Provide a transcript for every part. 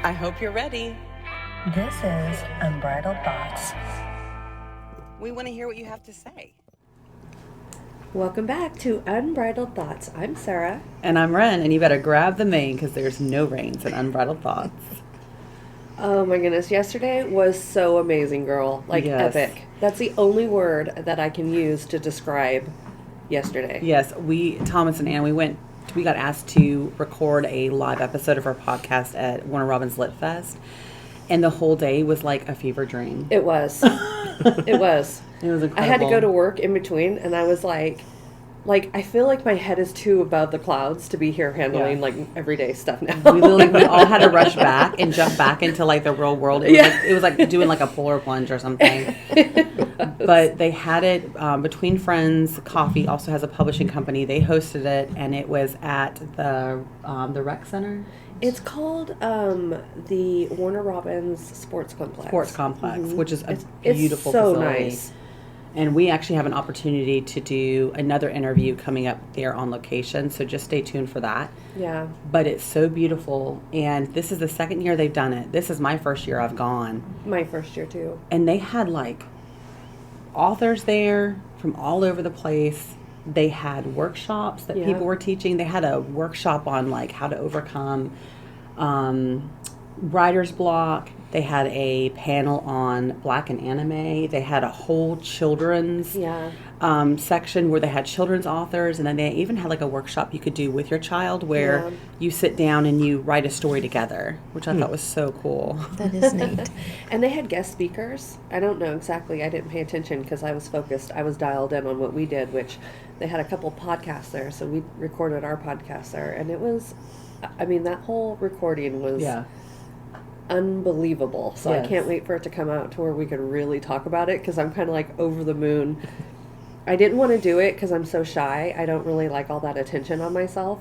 I hope you're ready. This is Unbridled Thoughts. We want to hear what you have to say. Welcome back to Unbridled Thoughts. I'm Sarah. And I'm Ren, and you better grab the mane because there's no reins in Unbridled Thoughts. Oh my goodness, yesterday was so amazing, girl. Like, Yes. epic. That's the only word that I can use to describe yesterday. Yes, Thomas and Ann, we got asked to record a live episode of our podcast at Warner Robins Lit Fest, and the whole day was like a fever dream. It was. It was. It was incredible. I had to go to work in between, and I was like, I feel like my head is too above the clouds to be here handling, everyday stuff now. We all had to rush back and jump back into, the real world. It was like doing, a polar plunge or something. But they had it Between Friends Coffee also has a publishing company. They hosted it, and it was at the rec center. It's called the Warner Robins Sports Complex. Mm-hmm. Which is a beautiful it's so facility. Nice. And we actually have an opportunity to do another interview coming up there on location, so just stay tuned for that. Yeah. But it's so beautiful, and this is the second year they've done it. This is my first year I've gone. My first year, too. And they had, authors there from all over the place. They had workshops that people were teaching. They had a workshop on, how to overcome writer's block. They had a panel on Black and anime. They had a whole children's section where they had children's authors, and then they even had a workshop you could do with your child where you sit down and you write a story together, which I thought was so cool. That is neat. And they had guest speakers. I don't know exactly. I didn't pay attention because I was focused. I was dialed in on what we did, which they had a couple podcasts there, so we recorded our podcast there, and it was, that whole recording was unbelievable. So I can't wait for it to come out to where we could really talk about it, because I'm kind of over the moon. I didn't want to do it because I'm so shy. I don't really like all that attention on myself.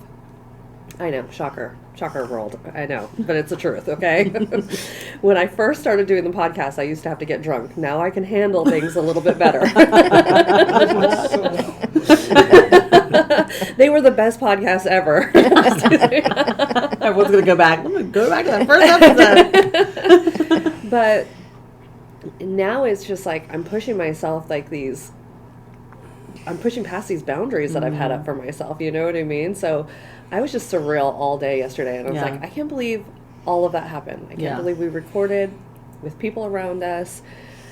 I know, shocker world. I know, but it's the truth, okay? When I first started doing the podcast, I used to have to get drunk. Now I can handle things a little bit better. They were the best podcasts ever. Everyone's going to go back. I'm going to go back to that first episode. But now it's just I'm pushing myself I'm pushing past these boundaries that I've had up for myself, you know what I mean? So I was just surreal all day yesterday, and I was I can't believe all of that happened. I can't believe we recorded with people around us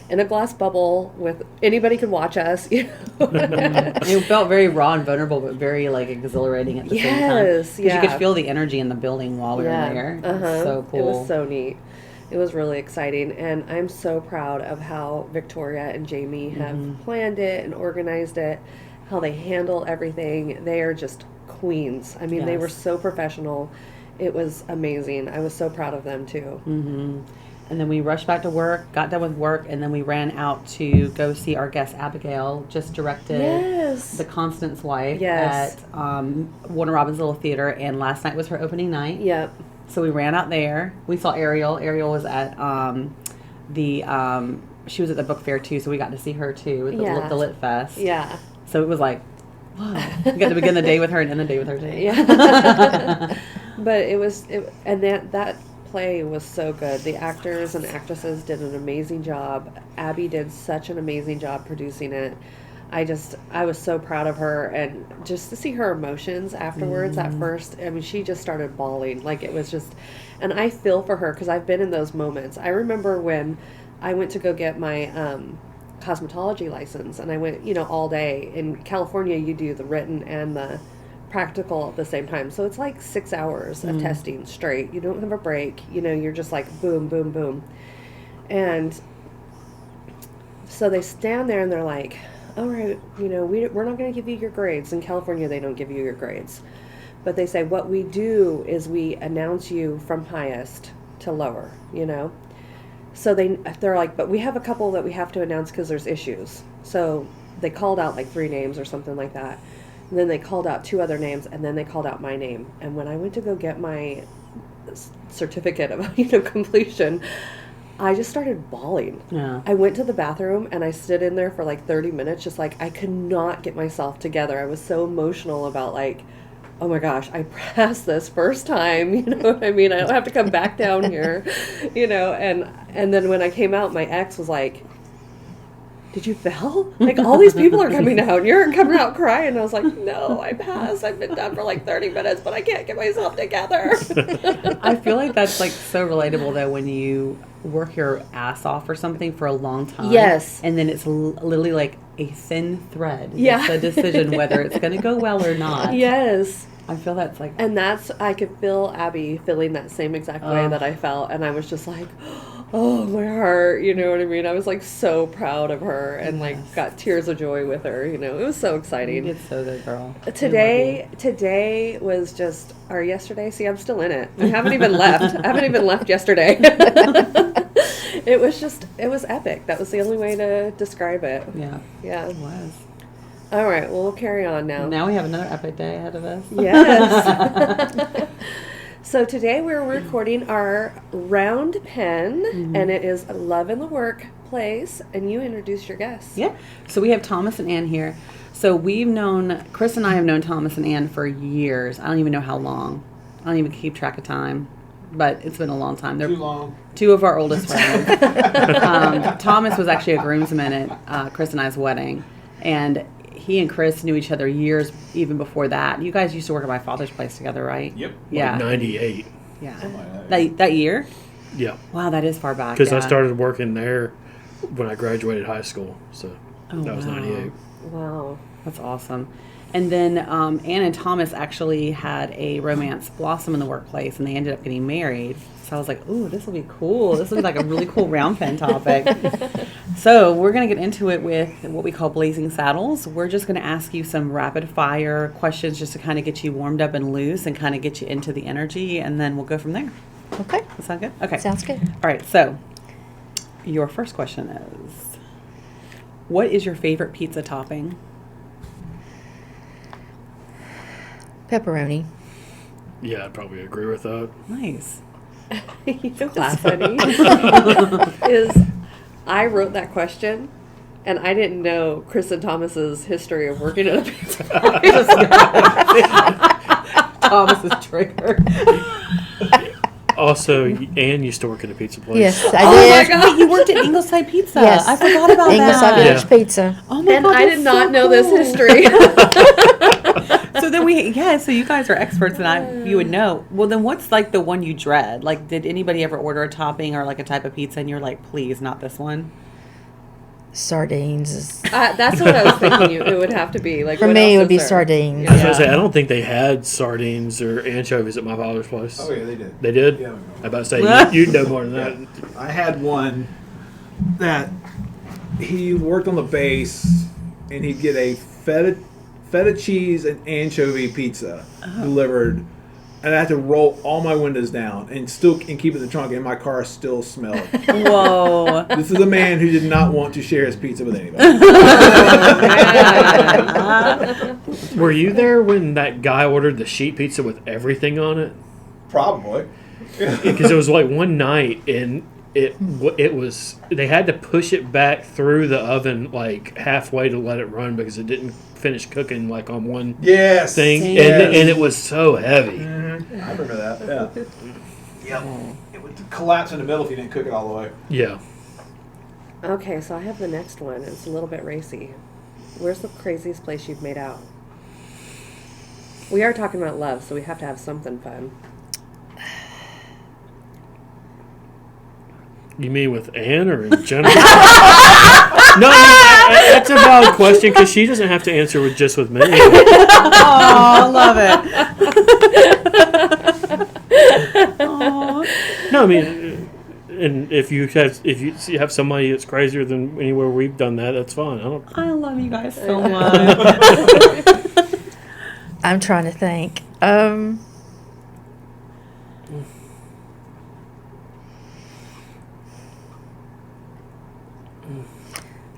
in a glass bubble with anybody could watch us. You know? It felt very raw and vulnerable, but very exhilarating at the same time. Because you could feel the energy in the building while we were there. It was so cool. It was so neat. It was really exciting, and I'm so proud of how Victoria and Jamie have planned it and organized it, how they handle everything. They are just queens. They were so professional. It was amazing. I was so proud of them, too. Mm-hmm. And then we rushed back to work, got done with work, and then we ran out to go see our guest Abigail, just directed The Constance Wife at Warner Robins Little Theater, and last night was her opening night. Yep. So we ran out there. We saw Ariel. Ariel was at she was at the book fair too, so we got to see her too at the Lit Fest. Yeah. So it was whoa. We got to begin the day with her and end the day with her too. Yeah. But and that play was so good. The actors and actresses did an amazing job. Abby did such an amazing job producing it. I was so proud of her, and just to see her emotions afterwards at first, she just started bawling. It was just, and I feel for her because I've been in those moments. I remember when I went to go get my cosmetology license, and I went, all day. In California, you do the written and the practical at the same time. So it's 6 hours of testing straight. You don't have a break. You're just boom, boom, boom. And so they stand there and they're like, all right, we're not going to give you your grades. In California, they don't give you your grades. But they say, what we do is we announce you from highest to lower, So they're like, but we have a couple that we have to announce because there's issues. So they called out 3 names or something like that. And then they called out 2 other names, and then they called out my name. And when I went to go get my certificate of completion, I just started bawling. Yeah. I went to the bathroom and I stood in there for 30 minutes, just I could not get myself together. I was so emotional about oh my gosh, I passed this first time, you know what I mean? I don't have to come back down here, you know, and then when I came out, my ex was like, did you fail? Like, all these people are coming out, and you're coming out crying. And I was like, no, I passed. I've been done for like 30 minutes, but I can't get myself together. I feel like that's like so relatable though when you work your ass off for something for a long time. Yes. And then it's literally like a thin thread. Yeah. It's a decision whether it's going to go well or not. Yes. I feel that's like... And I could feel Abby feeling that same exact way that I felt. And I was just like, oh, my heart, you know what I mean? I was like so proud of her and like got tears of joy with her, you know. It was so exciting. You did so good, girl. Today was just, or yesterday, see, I'm still in it. I haven't even left. I haven't even left yesterday. It was epic. That was the only way to describe it. Yeah. Yeah. It was. All right, well, we'll carry on now. Now we have another epic day ahead of us. Yes. So today we're recording our round pen, and it is Love in the Workplace, and you introduce your guests. Yeah. So we have Thomas and Ann here. So Chris and I have known Thomas and Ann for years. I don't even know how long. I don't even keep track of time, but it's been a long time. They're Too long. Two of our oldest friends. Thomas was actually a groomsman at Chris and I's wedding, and he and Chris knew each other years even before that. You guys used to work at my father's place together, right? Yep. Yeah. Like 98. Yeah. Like That year? Yeah. Wow, that is far back. Because yeah. I started working there when I graduated high school. So that was wow. 98. Wow. That's awesome. And then Ann and Thomas actually had a romance blossom in the workplace, and they ended up getting married. So I was like, ooh, this will be cool. This will be like a really cool round pen topic. So we're going to get into it with what we call Blazing Saddles. We're just going to ask you some rapid fire questions just to kind of get you warmed up and loose and kind of get you into the energy, and then we'll go from there. Okay. That sound good? Okay. Sounds good. All right. So your first question is, what is your favorite pizza topping? Pepperoni. Yeah, I'd probably agree with that. Nice. You know what's funny? Is I wrote that question, and I didn't know Chris and Thomas's history of working at a pizza place. Thomas is triggered. Also, Ann used to work at a pizza place. Yes, Oh I my did. God, you worked at Ingleside Pizza. Yes. I forgot about Ingleside that. Village Pizza. Oh my And God, I that's did not so know this cool. history. So then so you guys are experts and you would know. Well, then what's like the one you dread? Like, did anybody ever order a topping or like a type of pizza and you're like, please, not this one? Sardines. Is, That's what I was thinking it would have to be. Like, for what me, it else would be is there? sardines. I was going to say, I don't think they had sardines or anchovies at my father's place. Oh yeah, they did. They did? Yeah. I about to say, you'd know more than that. I had one that he worked on the base, and he'd get a feta cheese and anchovy pizza delivered, and I had to roll all my windows down and keep it in the trunk, and my car still smelled. Whoa. This is a man who did not want to share his pizza with anybody. Were you there when that guy ordered the sheet pizza with everything on it? Probably. Because it was like one night, and it was, they had to push it back through the oven like halfway to let it run because it didn't finish cooking like on one Yes. thing, Yes. and it was so heavy. I remember that. Yeah. Yep. It would collapse in the middle if you didn't cook it all the way. Yeah. Okay, so I have the next one. It's a little bit racy. Where's the craziest place you've made out? We are talking about love, so we have to have something fun. You mean with Ann or in general? No, that's a valid question because she doesn't have to answer with me. Oh, I love it. Aw. No, I mean, and if you have somebody that's crazier than anywhere we've done that, that's fine. I love you guys so much. I'm trying to think.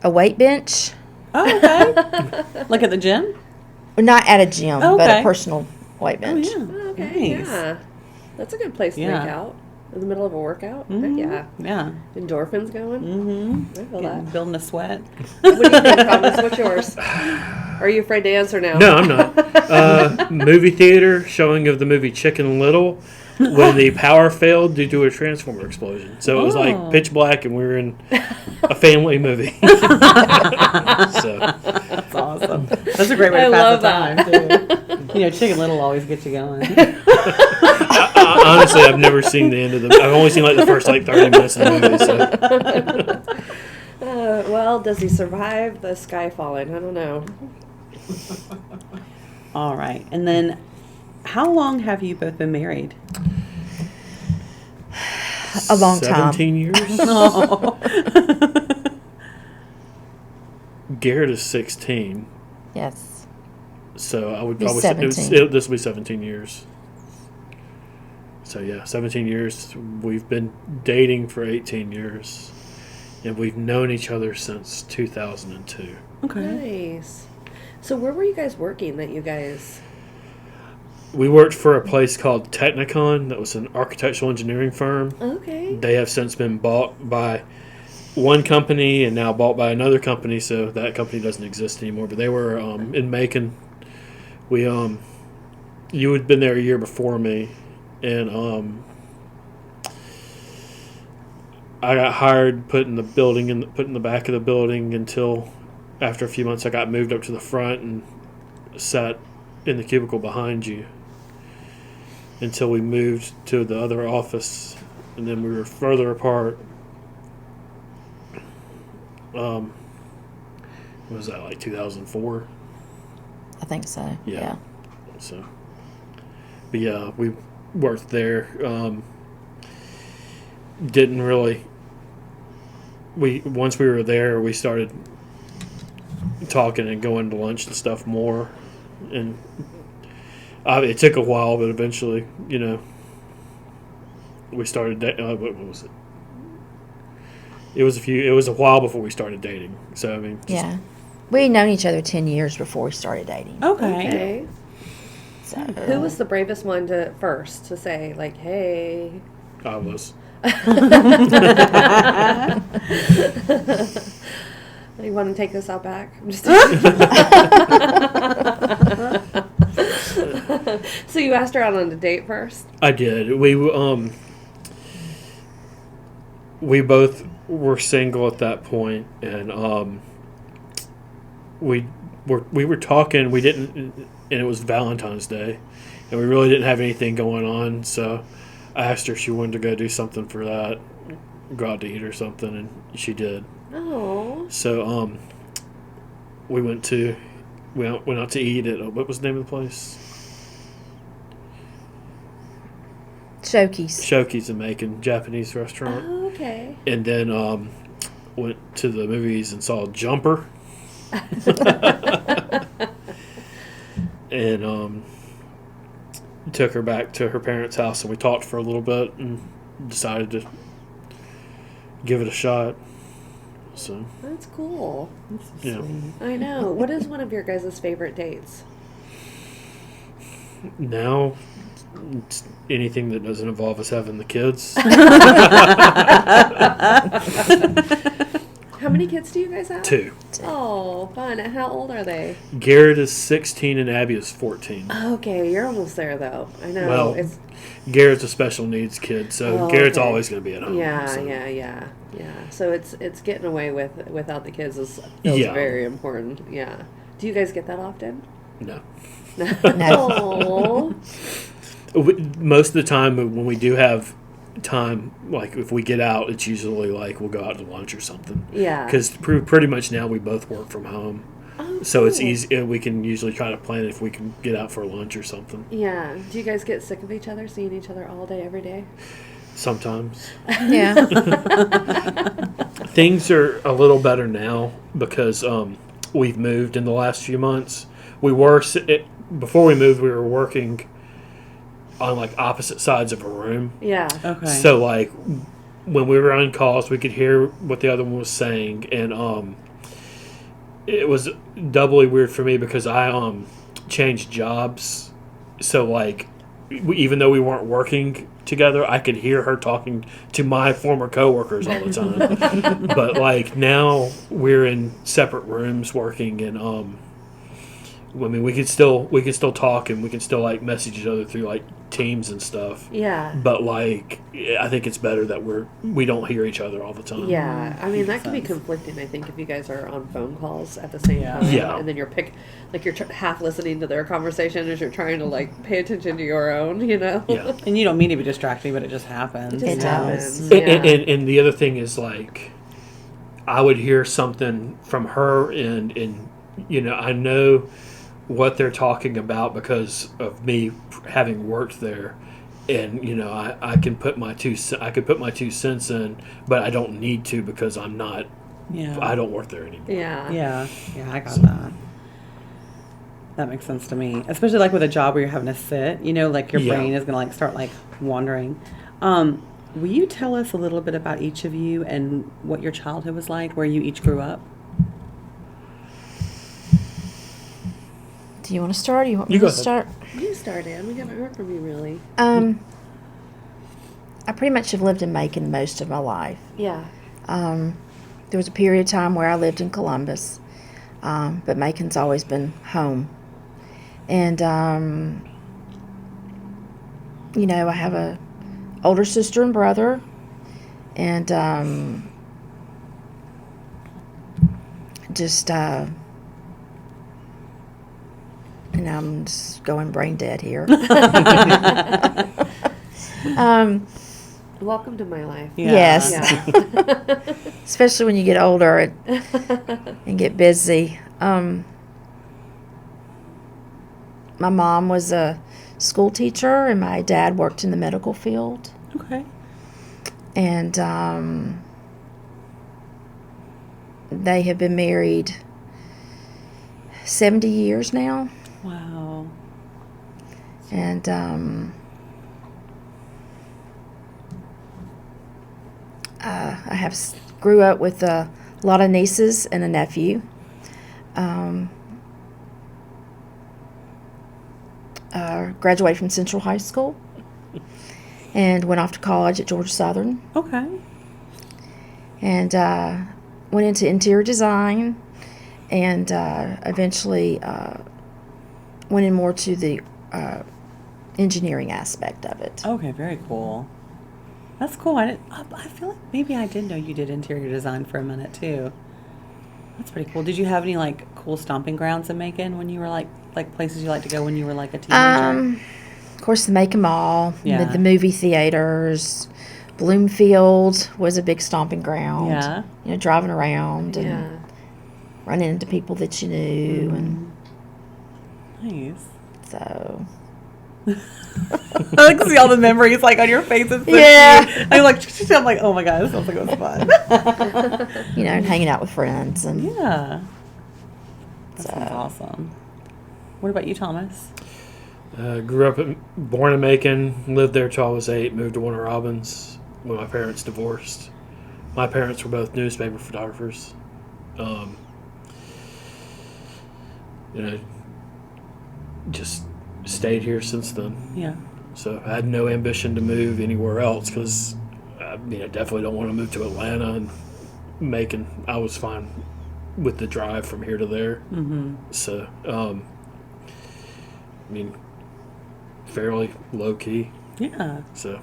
A weight bench. Oh, okay. Like at the gym? Not at a gym, but Okay. a personal weight Oh, bench. yeah. Okay, Nice. yeah. That's a good place to Yeah. make out. In the middle of a workout? Heck Mhm. yeah. Yeah. Endorphins going? Mm-hmm. I feel that. Building a sweat. What do you think, Thomas? What's yours? Or are you afraid to answer now? No, I'm not. Movie theater showing of the movie Chicken Little when the power failed due to a transformer explosion. So it was like pitch black, and we were in a family movie. So That's awesome. That's a great way to pass the time, too. You know, Chicken Little always gets you going. Honestly, I've never seen the end of the. I've only seen like the first 30 minutes of the movie. So Well, does he survive the sky falling? I don't know. All right. And then, how long have you both been married? A long time. 17 years. Oh. Garrett is 16, Yes. so I would Be probably say 17. this will be 17 years. So yeah, 17 years. We've been dating for 18 years, and we've known each other since 2002. Okay. Nice. So where were you guys working that you guys... We worked for a place called Technicon. That was an architectural engineering firm. Okay. They have since been bought by one company and now bought by another company, so that company doesn't exist anymore. But they were in Macon. We you had been there a year before me, and I got hired put in the back of the building until after a few months I got moved up to the front and sat in the cubicle behind you until we moved to the other office, and then we were further apart. What was that, like 2004? I think so. Yeah. So, but yeah, we worked there. Didn't really. Once we were there, we started talking and going to lunch and stuff more, and it took a while, but eventually, we started. What was it? It was a while before we started dating. So I mean, Yeah. We had known each other 10 years before we started dating. Okay. So Who was the bravest one to say, like, hey? I was. You want to take this out back? I'm just So you asked her out on a date first? I did. We both were single at that point, and we were talking. We didn't, and it was Valentine's Day, and we really didn't have anything going on. So I asked her if she wanted to go do something for that, go out to eat or something, and she did. Oh. So we went out to eat at what was the name of the place? Shokey's in Macon, Japanese restaurant. Oh, okay. And then went to the movies and saw Jumper. And took her back to her parents' house, and we talked for a little bit and decided to give it a shot. So That's cool. yeah. I know. What is one of your guys' favorite dates? Now, it's anything that doesn't involve us having the kids. How many kids do you guys have? 2. Oh, fun. And how old are they? Garrett is 16 and Abby is 14. Okay, you're almost there, though. I know. Well, it's Garrett's a special needs kid, so Garrett's always going to be at home. Yeah, so. yeah. So it's getting away without the kids feels very important. Yeah. Do you guys get that often? No. No. Most of the time when we do have time, like if we get out, it's usually like we'll go out to lunch or something. Yeah. Because pretty much now we both work from home. Oh, So it's cool. easy. We can usually try to plan if we can get out for lunch or something. Yeah. Do you guys get sick of each other, seeing each other all day, every day? Sometimes. Yeah. Things are a little better now because we've moved in the last few months. Before we moved, we were working on like opposite sides of a room. Yeah. Okay. So like when we were on calls, we could hear what the other one was saying, and it was doubly weird for me because I changed jobs. So like even though we weren't working together, I could hear her talking to my former coworkers all the time. But like now we're in separate rooms working, and I mean, we could still talk and we can still like message each other through like Teams and stuff. Yeah. But like, I think it's better that we don't hear each other all the time. Yeah, I mean that can be sense. conflicting. I think if you guys are on phone calls at the same Yeah. time, Yeah. and then you're half listening to their conversation as you're trying to like pay attention to your own, you know. Yeah. And you don't mean to be distracting, but it just happens. It just It happens. does. And the other thing is like, I would hear something from her and you know, I know what they're talking about because of me having worked there, and you know, I can put my two cents in, but I don't need to because I'm not. Yeah. I don't work there anymore. Yeah. Yeah, I got that. That makes sense to me, especially like with a job where you're having to sit. You know, like your Yeah. brain is gonna like start like wandering. Will you tell us a little bit about each of you and what your childhood was like, where you each grew up? Do you want to start? Or you want me You go to ahead. start? You started. We haven't heard from you really. I pretty much have lived in Macon most of my life. Yeah. There was a period of time where I lived in Columbus, but Macon's always been home. And, you know, I have a older sister and brother, and and I'm just going brain dead here. Welcome to my life. Yeah. Yes. Yeah. Especially when you get older and get busy. My mom was a school teacher, and my dad worked in the medical field. Okay. And they have been married 70 years now. Wow. And grew up with a lot of nieces and a nephew. Graduated from Central High School and went off to college at Georgia Southern, Okay. and went into interior design, and eventually went in more to the engineering aspect of it. Okay. Very cool. That's cool. I feel like maybe I did know you did interior design for a minute too. That's pretty cool. Did you have any like cool stomping grounds in Macon when you were like places you like to go when you were like a teenager? Of course, the Macon Mall, Yeah. the movie theaters, Bloomfield was a big stomping ground. Yeah. You know, driving around and Yeah. running into people that you knew, and Nice. so I like to see all the memories like on your faces. Yeah. I'm like, I'm like, oh my god, this sounds like it was fun. you know, and hanging out with friends, and Yeah. That So- sounds awesome. What about you, Thomas? Grew up, born in Macon, lived there till I was 8, moved to Warner Robins when my parents divorced. My parents were both newspaper photographers. You know, just stayed here since then. Yeah. So I had no ambition to move anywhere else because I definitely don't want to move to Atlanta and Macon. I was fine with the drive from here to there. Mm-hmm. So, fairly low key. Yeah. So,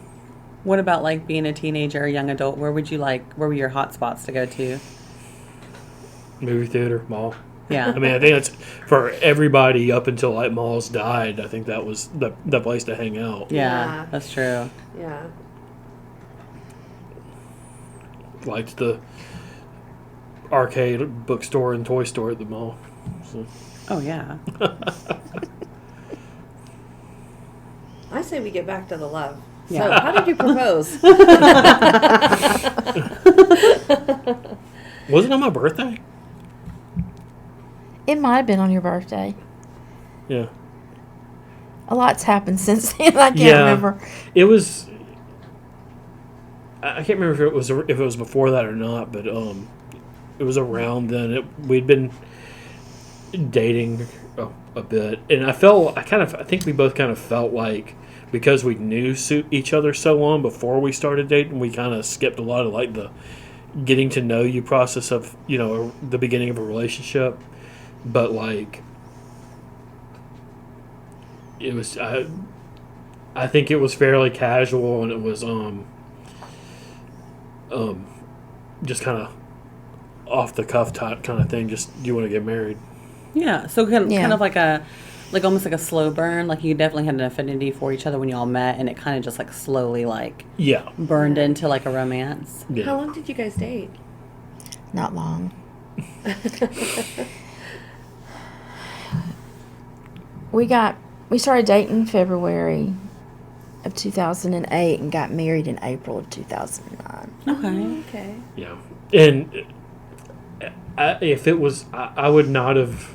What about like being a teenager or young adult? Where were your hot spots to go to? movie theater, mall. Yeah. I mean, I think that's for everybody up until like malls died. I think that was the place to hang out. Yeah, Yeah. that's true. Yeah. Liked the arcade, bookstore, and toy store at the mall. So. Oh yeah. I say we get back to the love. Yeah. So, how did you propose? Was it on my birthday? it might have been on your birthday. Yeah. A lot's happened since then. I can't Yeah. remember. It was. I can't remember if it was before that or not, but it was around then. We'd been dating a bit, and I think we both kind of felt like because we knew each other so long before we started dating, we kind of skipped a lot of like the getting to know you process of the beginning of a relationship, but like it was. I think it was fairly casual, and it was just kind of off the cuff type kind of thing. Just, do you want to get married? Yeah. So kind of like almost like a slow burn. Like you definitely had an affinity for each other when you all met, and it kind of just like slowly burned into like a romance. Yeah. How long did you guys date? Not long. We started dating February of 2008 and got married in April of 2009. Okay. Yeah. And if it was, I would not have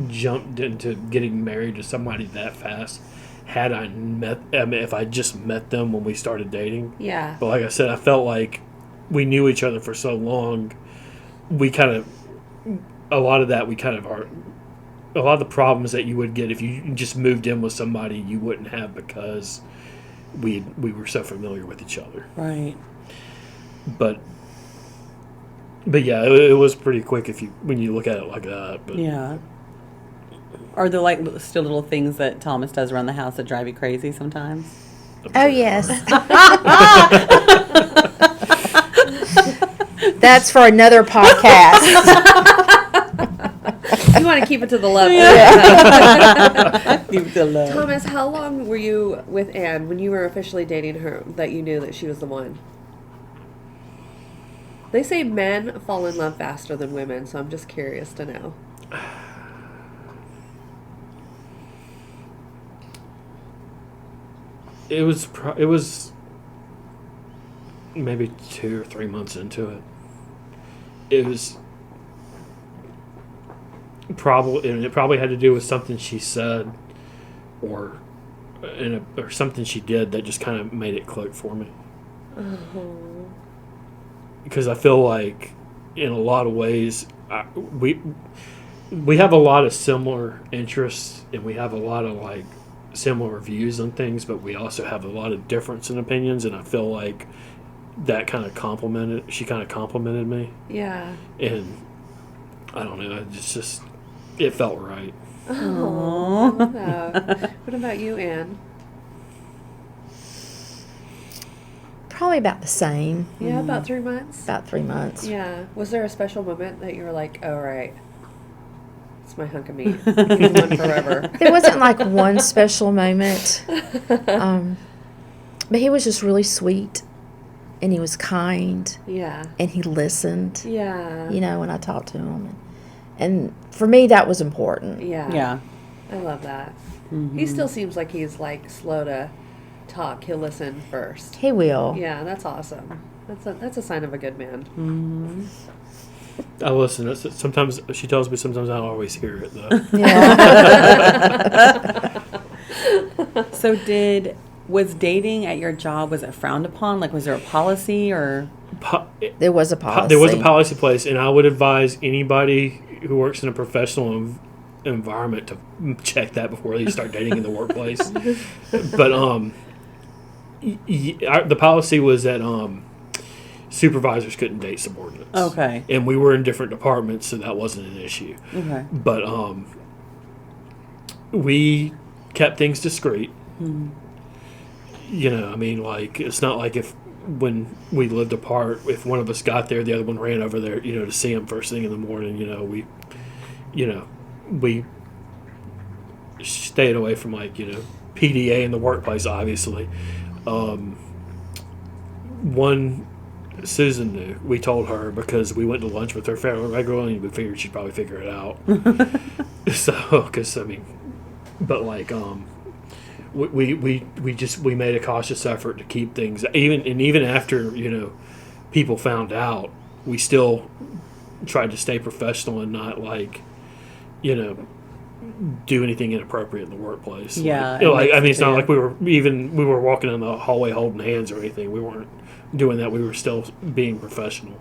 jumped into getting married to somebody that fast had I met, if I just met them when we started dating. Yeah. But like I said, I felt like we knew each other for so long. A lot of the problems that you would get if you just moved in with somebody you wouldn't have, because we were so familiar with each other. Right. But yeah, it was pretty quick when you look at it like that. But Yeah. Are there like still little things that Thomas does around the house that drive you crazy sometimes? Oh, yes. That's for another podcast. You want to keep it to the level. Keep the love. Thomas, how long were you with Anne when you were officially dating her that you knew that she was the one? They say men fall in love faster than women, so I'm just curious to know. it was maybe 2 or 3 months into it. It was it probably had to do with something she said or something she did that just kind of made it click for me. Because I feel like in a lot of ways we have a lot of similar interests, and we have a lot of like similar views on things, but we also have a lot of difference in opinions, and I feel like that kind of she kind of complimented me. Yeah. And I don't know, it felt right. Oh. What about you, Anne? Probably about the same. Yeah, about 3 months. About 3 months. Yeah. Was there a special moment that you were like, "Oh, right, it's my hunk of meat. He's one forever." There wasn't like one special moment. But he was just really sweet, and he was kind, Yeah. and he listened, Yeah. when I talked to him. And for me, that was important. Yeah. Yeah. I love that. Mm-hmm. He still seems like he's like slow to talk. He'll listen first. He will. Yeah, that's awesome. That's a sign of a good man. Mm-hmm. I listen. Sometimes she tells me, sometimes I don't always hear it though. Yeah. So was dating at your job, was it frowned upon? Like, was there a policy or? There was a policy. There was a policy place, and I would advise anybody who works in a professional environment to check that before they start dating in the workplace. But the policy was that supervisors couldn't date subordinates. Okay. And we were in different departments, so that wasn't an issue. Okay. But we kept things discreet. Mm-hmm. It's not like when we lived apart, if one of us got there, the other one ran over there, to see him first thing in the morning. We stayed away from PDA in the workplace, obviously. One, Susan knew. We told her because we went to lunch with her fairly regularly, and we figured she'd probably figure it out. We made a cautious effort to keep things even after people found out, we still tried to stay professional and not do anything inappropriate in the workplace. Yeah. It's not like we were walking in the hallway holding hands or anything. We weren't doing that. We were still being professional.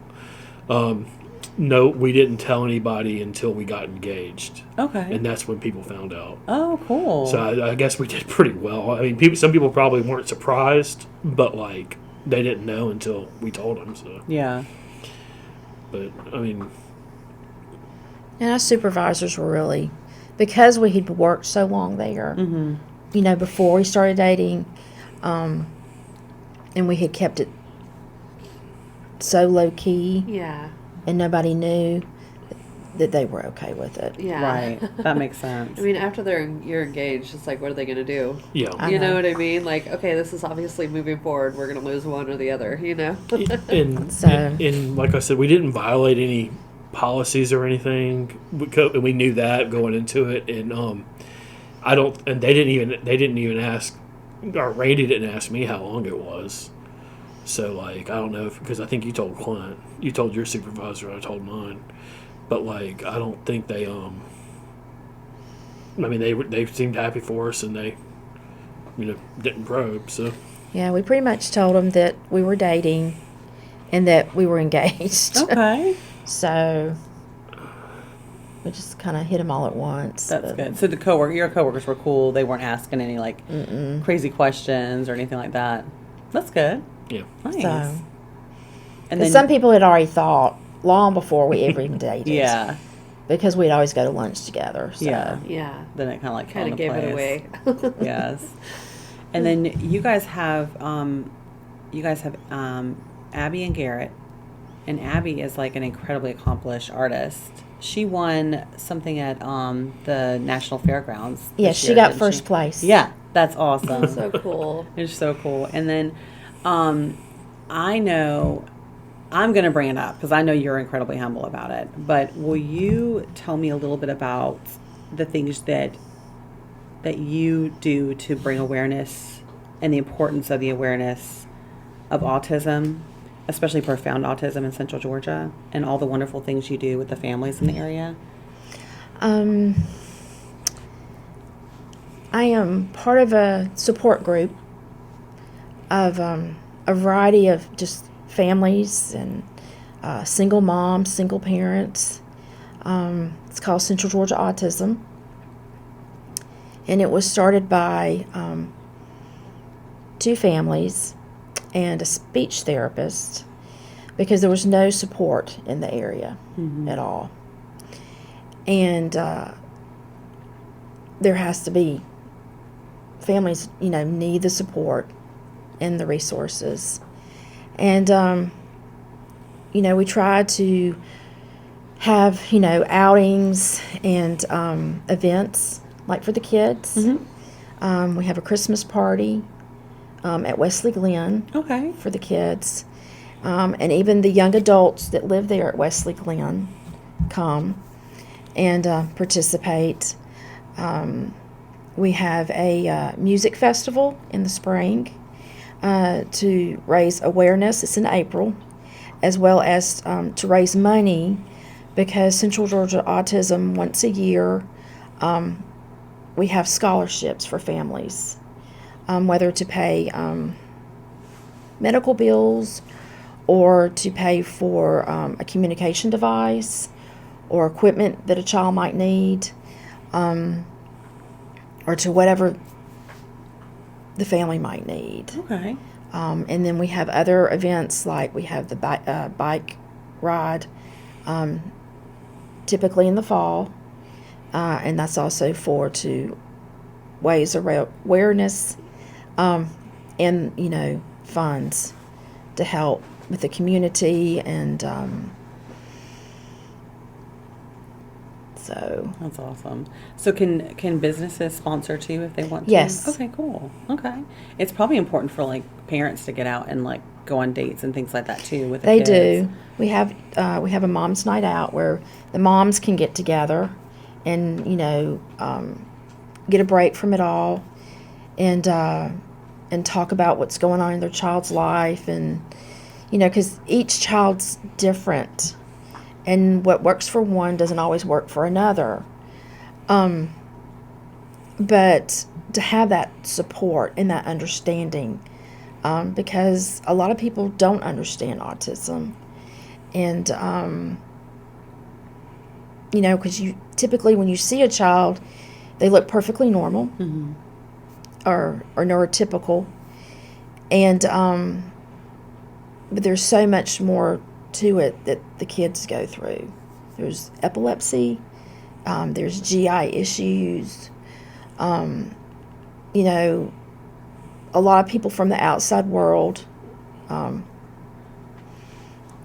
No, we didn't tell anybody until we got engaged. Okay. And that's when people found out. Oh, cool. So I guess we did pretty well. I mean, some people probably weren't surprised, but they didn't know until we told them. So yeah. But I mean, and our supervisors were really, because we had worked so long there. Mm-hmm. before we started dating, and we had kept it so low key, Yeah. and nobody knew that they were okay with it. Yeah. Right. That makes sense. I mean, after you're engaged, it's like, what are they going to do? Yeah. I You know know. what I mean? Like, okay, this is obviously moving forward. We're going to lose one or the other, And, So- and like I said, we didn't violate any policies or anything. And we knew that going into it. And and they didn't even ask, or Randy didn't ask me how long it was. So like, I don't know because I think you told Clint, you told your supervisor, I told mine. But like, I don't think they I mean, they seemed happy for us, and they, didn't probe. So Yeah, we pretty much told them that we were dating and that we were engaged. Okay. So we just kind of hit them all at once. That's but- good. So your coworkers were cool. They weren't asking any like crazy questions or anything like that. That's good. yeah. Nice. So, and because some people had already thought long before we ever even dated. yeah, Because we'd always go to lunch together. So. yeah. Yeah. Then it kind of like fell Kind of into gave it place. away. Yes. And then you guys have Abby and Garrett, and Abby is like an incredibly accomplished artist. She won something at the National Fairgrounds. Yeah, this she year, got didn't first she? place. Yeah, that's awesome. So cool. It's so cool. And then I know I'm going to bring it up because I know you're incredibly humble about it. But will you tell me a little bit about the things that you do to bring awareness and the importance of the awareness of autism, especially profound autism in Central Georgia, and all the wonderful things you do with the families in the area? I am part of a support group of a variety of just families and single moms, single parents. It's called Central Georgia Autism. And it was started by two families and a speech therapist because there was no support in the area at all. And there has to be, families, need the support and the resources. And, we try to have, outings and events like for the kids. We have a Christmas party at Wesley Glen Okay. for the kids. And even the young adults that live there at Wesley Glen come and participate. We have a music festival in the spring to raise awareness. It's in April, as well as to raise money because Central Georgia Autism, once a year, we have scholarships for families, whether to pay medical bills or to pay for a communication device or equipment that a child might need, or to whatever the family might need. Okay. And then we have other events like we have the bike ride, typically in the fall, and that's also to raise awareness and funds to help with the community and so. That's awesome. So can businesses sponsor too if they want to? Yes. Okay, cool. Okay. It's probably important for like parents to get out and like go on dates and things like that too with the They kids. do. We have a mom's night out where the moms can get together and get a break from it all and talk about what's going on in their child's life and because each child's different and what works for one doesn't always work for another. But to have that support and that understanding, because a lot of people don't understand autism. And, because you typically when you see a child, they look perfectly normal or neurotypical. And, but there's so much more to it that the kids go through. There's epilepsy, there's GI issues, you know, a lot of people from the outside world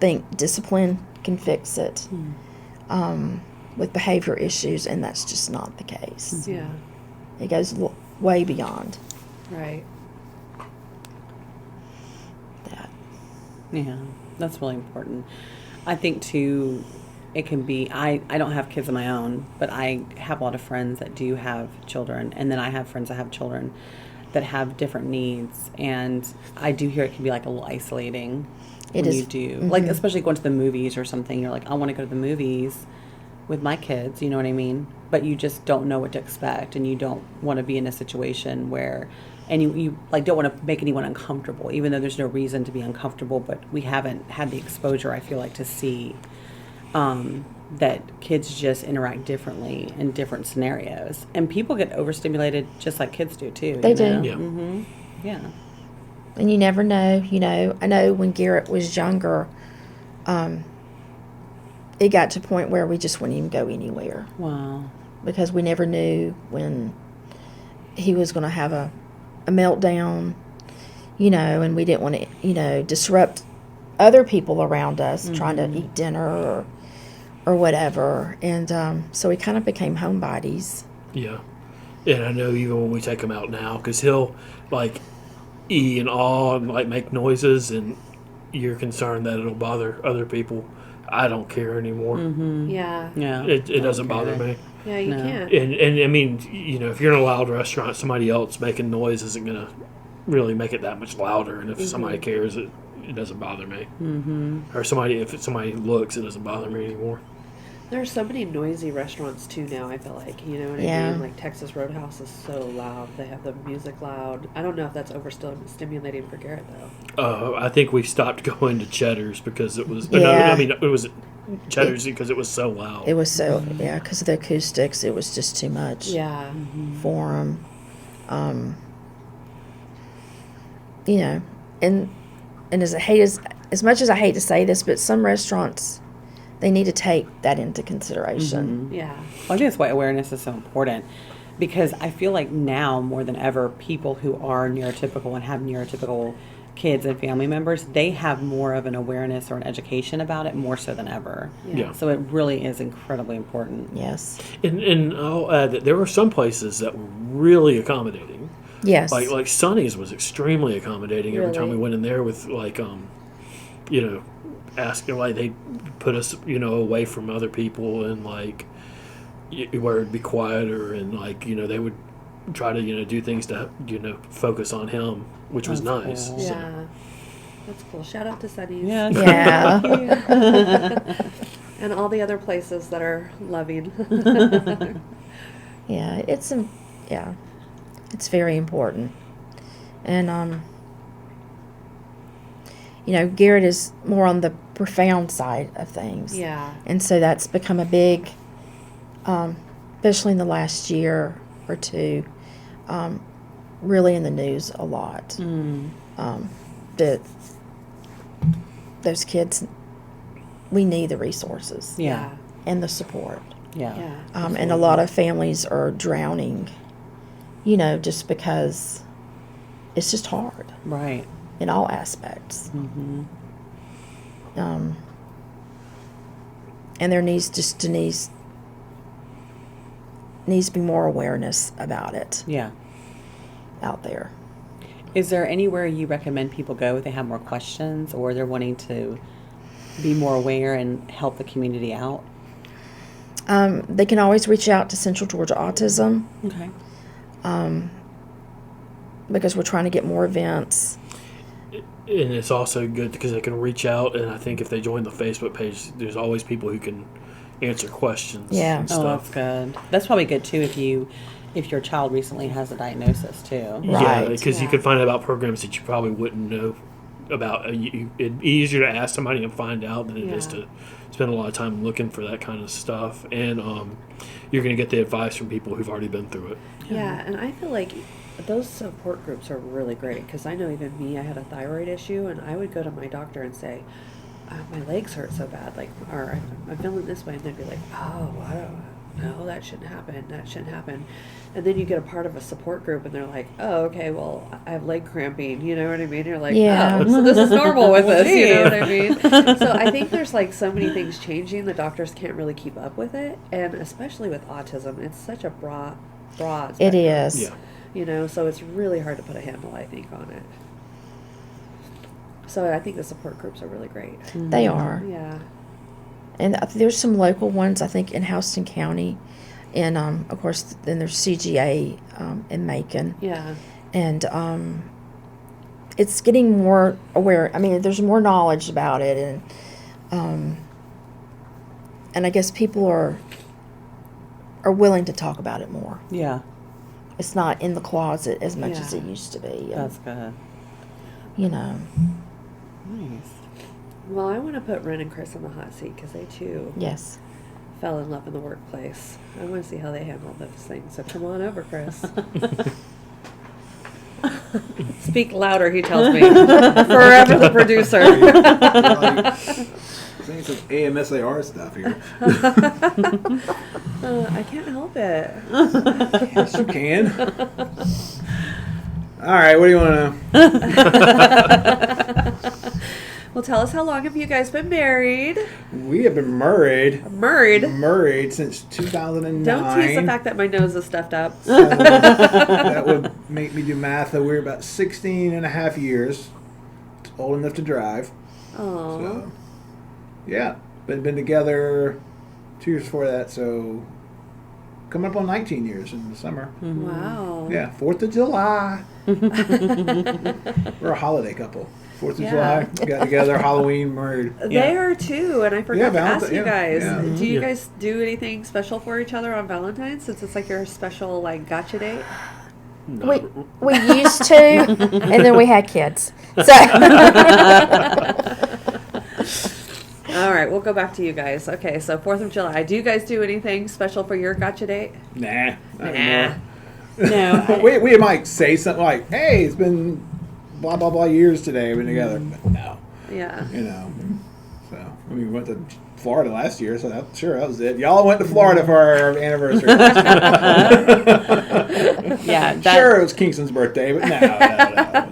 think discipline can fix it with behavior issues, and that's just not the case. Yeah. It goes way beyond Right. that. Yeah, that's really important. I think too, it can be, I don't have kids of my own, but I have a lot of friends that do have children, and then I have friends that have children that have different needs, and I do hear it can be like a little isolating It when is. you do, like especially going to the movies or something. You're like, I want to go to the movies with my kids, you know what I mean? But you just don't know what to expect, and you don't want to be in a situation where, and you like don't want to make anyone uncomfortable, even though there's no reason to be uncomfortable. But we haven't had the exposure, I feel like, to see that kids just interact differently in different scenarios, and people get overstimulated just like kids do too. They you do. know? Yeah. Mm-hmm. Yeah. And you never know, you know. I know when Garrett was younger, it got to a point where we just wouldn't even go anywhere Wow. because we never knew when he was going to have a meltdown, you know, and we didn't want to, you know, disrupt other people around us trying to eat dinner or whatever. And so we kind of became homebodies. Yeah. And I know even when we take him out now, because he'll like and awe and like make noises, and you're concerned that it'll bother other people. I don't care anymore. Yeah. Yeah. It doesn't bother me. Yeah, you No. can't. And I mean, you know, if you're in a loud restaurant, somebody else making noise isn't going to really make it that much louder. And if somebody cares, it doesn't bother me. Or if somebody looks, it doesn't bother me anymore. There are so many noisy restaurants too now, I feel like. You know what I Yeah. mean? Like Texas Roadhouse is so loud. They have the music loud. I don't know if that's overstimulating for Garrett though. I think we stopped going to Cheddar's because it was. No, Yeah. I mean, it was Cheddar's because it was so loud. It was so, yeah, because of the acoustics, it was just too much Yeah. for him. You know, and as much as I hate to say this, but some restaurants, they need to take that into consideration. Yeah. Well, I think that's why awareness is so important, because I feel like now more than ever, people who are neurotypical and have neurotypical kids and family members, they have more of an awareness or an education about it more so than ever. Yeah. So it really is incredibly important. Yes. And I'll add that there were some places that were really accommodating. Yes. Like Sonny's was extremely accommodating every time we Really? went in there with like you know, asking like they put us, you know, away from other people and like where it'd be quieter, and like, you know, they would try to, you know, do things to, you know, focus on him, which was That's nice. cool. So, Yeah. That's cool. Shout out to Sunny's. Yeah. Yeah. And all the other places that are loving. Yeah, it's very important. And you know, Garrett is more on the profound side of things. Yeah. And so that's become a big, especially in the last year or two, really in the news a lot. That those kids, we need the resources Yeah. and the support. Yeah. Yeah. And a lot of families are drowning, you know, just because it's just hard Right. in all aspects. And there needs to be more awareness about it Yeah. out there. Is there anywhere you recommend people go if they have more questions or they're wanting to be more aware and help the community out? They can always reach out to Central Georgia Autism Okay. because we're trying to get more events. and it's also good because they can reach out, and I think if they join the Facebook page, there's always people who can answer questions. Yeah. And Oh, stuff. that's good. That's probably good too if your child recently has a diagnosis too. Yeah, Right. because you Yeah. could find out about programs that you probably wouldn't know about. It'd be easier to ask somebody and find out than it is Yeah. to spend a lot of time looking for that kind of stuff. And you're going to get the advice from people who've already been through it. Yeah, and I feel like those support groups are really great because I know even me, I had a thyroid issue, and I would go to my doctor and say, my legs hurt so bad, like, or I'm feeling this way, and they'd be like, oh, no, that shouldn't happen. That shouldn't happen. And then you get a part of a support group, and they're like, oh, okay, well, I have leg cramping. You know what I mean? You're like, Yeah. oh, so this is normal with this. You know Geez. what I mean? So I think there's like so many things changing. The doctors can't really keep up with it, and especially with autism, it's such a broad. It spectrum, is. Yeah. You know, so it's really hard to put a handle, I think, on it. So I think the support groups are really great. They are. Yeah. And there's some local ones, I think, in Houston County. And, of course, then there's CGA in Macon. Yeah. And it's getting more aware. I mean, there's more knowledge about it. And I guess people are willing to talk about it more. Yeah, It's not in the closet as much Yeah. as it used to be. that's good. You know. Nice. Well, I want to put Ren and Chris in the hot seat because they too Yes. fell in love in the workplace. I want to see how they handle those things. So come on over, Chris. Speak louder, he tells me. Forever the producer. Saying some AMSAR stuff here. I can't help it. Yes, you can. All right, what do you want to know? Well, tell us, how long have you guys been married? We have been married since 2009. Don't tease the fact that my nose is stuffed up. So that would make me do math. So we're about 16 and a half years. Old enough to drive. Oh. So, yeah. Been together 2 years before that, so coming up on 19 years in the summer. Wow. Yeah, 4th of July. We're a holiday couple. 4th of Yeah. July, got together, Halloween, married. They are too, and I forgot to ask you guys. yeah. Do you Yeah. guys do anything special for each other on Valentine's, since it's like your special like gotcha date? We used to, and then we had kids. So All right, we'll go back to you guys. Okay, so 4th of July. Do you guys do anything special for your gotcha date? Nah. Not Nah. anymore. No, we might say something like, hey, it's been blah, blah, blah years today. We've been together. But no. Yeah. You know. So, I mean, we went to Florida last year, so that was it. Y'all went to Florida for our anniversary. yeah. Sure, it was Kingston's birthday, but no.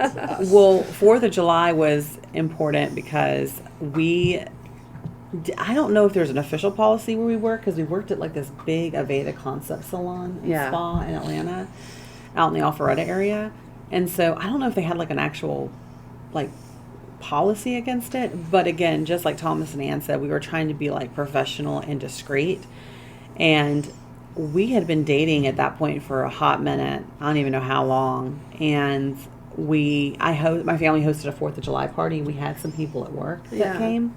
It's us. Well, 4th of July was important because I don't know if there's an official policy where we work, because we worked at like this big Aveda concept salon and Yeah. spa in Atlanta, out in the Alpharetta area. And so I don't know if they had like an actual like policy against it. But again, just like Thomas and Ann said, we were trying to be like professional and discreet. And we had been dating at that point for a hot minute. I don't even know how long. And my family hosted a 4th of July party. We had some people at work that Yeah. came.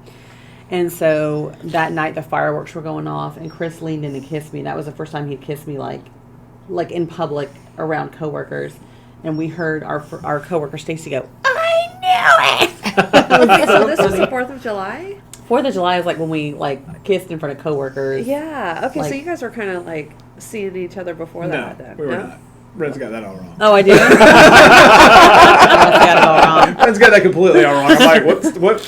And so that night the fireworks were going off, and Chris leaned in and kissed me. That was the first time he'd kissed me like in public around coworkers. And we heard our coworker Stacy go, "I knew it." Okay, so this was the 4th of July? 4th of July is like when we like kissed in front of coworkers. Yeah. Okay, so Like- you guys were kind of like seeing each other before No, that then? we were not. Ren's got that all wrong. Oh, I do. I got it all wrong. Ren's got that completely all wrong. I'm like,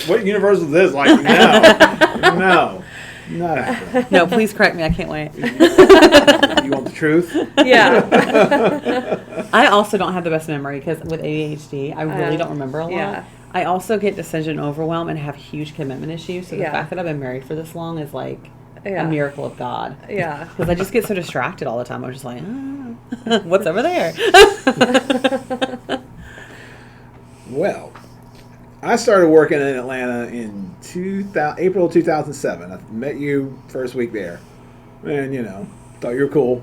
what universe is this? Like, no, not happening. No, please correct me. I can't wait. You want the truth? Yeah. I also don't have the best memory because with ADHD, I really don't remember a lot. yeah. I also get decision overwhelm and have huge commitment issues. So the Yeah. fact that I've been married for this long is like Yeah. a miracle of God. Yeah. Because I just get so distracted all the time. I'm just like, what's over there? Well, I started working in Atlanta in April 2007. I met you first week there, and thought you were cool,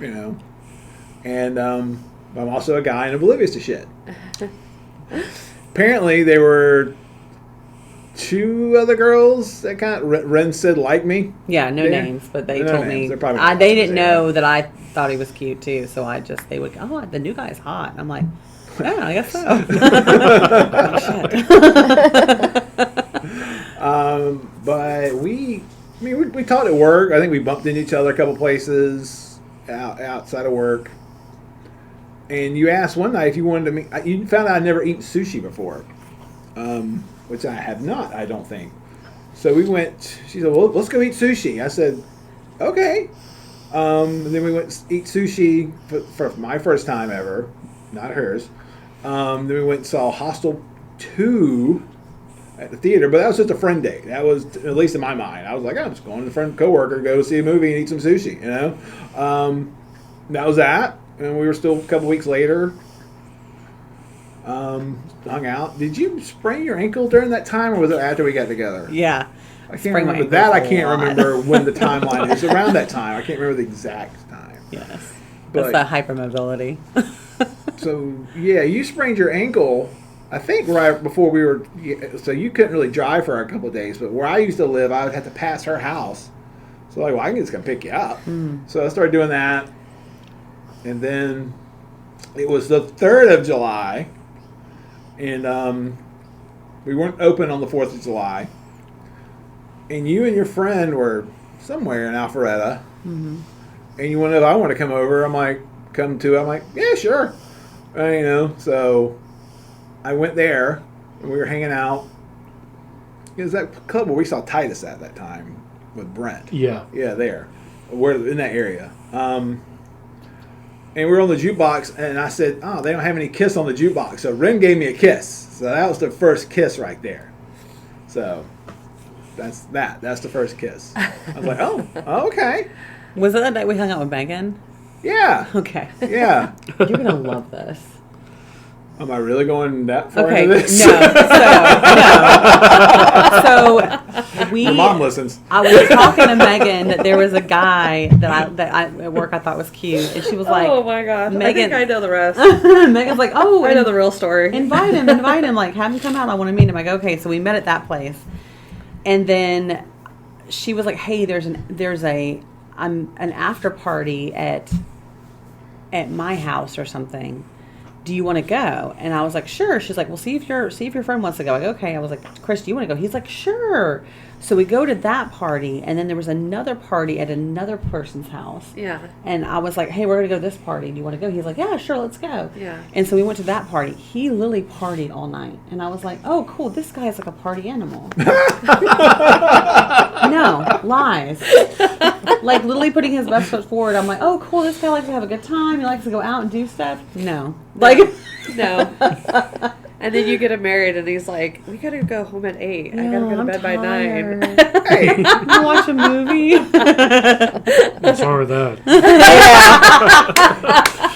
and I'm also a guy and oblivious to shit. Apparently, there were 2 other girls that kind of Ren said like me. Yeah, no Yeah. names, but they No told names. me They're probably not they names, didn't yeah. know that I thought he was cute too. So they would go, "Oh, the new guy's hot." And I'm like, "Yeah, I guess so." Oh, shit. But we talked at work. I think we bumped into each other a couple places outside of work. And you asked one night if you wanted to meet. You found out I'd never eaten sushi before, which I have not, I don't think. So we went. She said, "Well, let's go eat sushi." I said, "Okay." Then we went to eat sushi for my first time ever, not hers. Then we went and saw Hostel 2 at the theater, but that was just a friend date. That was, at least in my mind, I was like, I'm just going with a friend, coworker, go see a movie and eat some sushi, you know? That was that, and we were still a couple weeks later, hung out. Did you sprain your ankle during that time, or was it after we got together? Yeah. I can't remember that. I can't remember when the timeline is. Around that time. I can't remember the exact time. Yes. But, that's the hypermobility. So, yeah, you sprained your ankle, I think, right before we were... So you couldn't really drive for a couple of days, but where I used to live, I would have to pass her house. So, like, well, I can just come pick you up. So I started doing that. And then it was the 3rd of July. And we weren't open on the 4th of July. And you and your friend were somewhere in Alpharetta. And you wanted, if I want to come over, I'm like, I'm like, yeah, sure. You know, so I went there, and we were hanging out. It was that club where we saw Titus at that time with Brent. Yeah. Yeah, there. We're in that area. And we were on the jukebox, and I said, oh, they don't have any Kiss on the jukebox. So Ren gave me a kiss. So that was the first kiss right there. So that's the first kiss. I was like, oh, okay. Was it that night we hung out with Megan? Yeah. Okay. Yeah. You're going to love this. Am I really going that far Okay, into this? no. So we. Your mom listens. I was talking to Megan that there was a guy that I at work I thought was cute, and she was like, "Oh my god, Megan, I think I know the rest." Megan's like, "Oh, I know the real story. Invite him, like have him come out. I want to meet him." I go, "Okay." So we met at that place, and then she was like, "Hey, there's an after party at my house or something. Do you want to go?" And I was like, "Sure." She's like, "Well, see if your friend wants to go." I go, "Okay." I was like, "Chris, do you want to go?" He's like, "Sure." So we go to that party, and then there was another party at another person's house. Yeah. And I was like, "Hey, we're going to go to this party. Do you want to go?" He's like, "Yeah, sure, let's go." Yeah. And so we went to that party. He literally partied all night. And I was like, "Oh, cool. This guy is like a party animal." No, lies. Like literally putting his best foot forward. I'm like, "Oh, cool. This guy likes to have a good time. He likes to go out and do stuff." No. Like, no. And then you get him married, and he's like, "We gotta go home at 8. I gotta go to bed by 9." Hey, you watch a movie. What's wrong with that?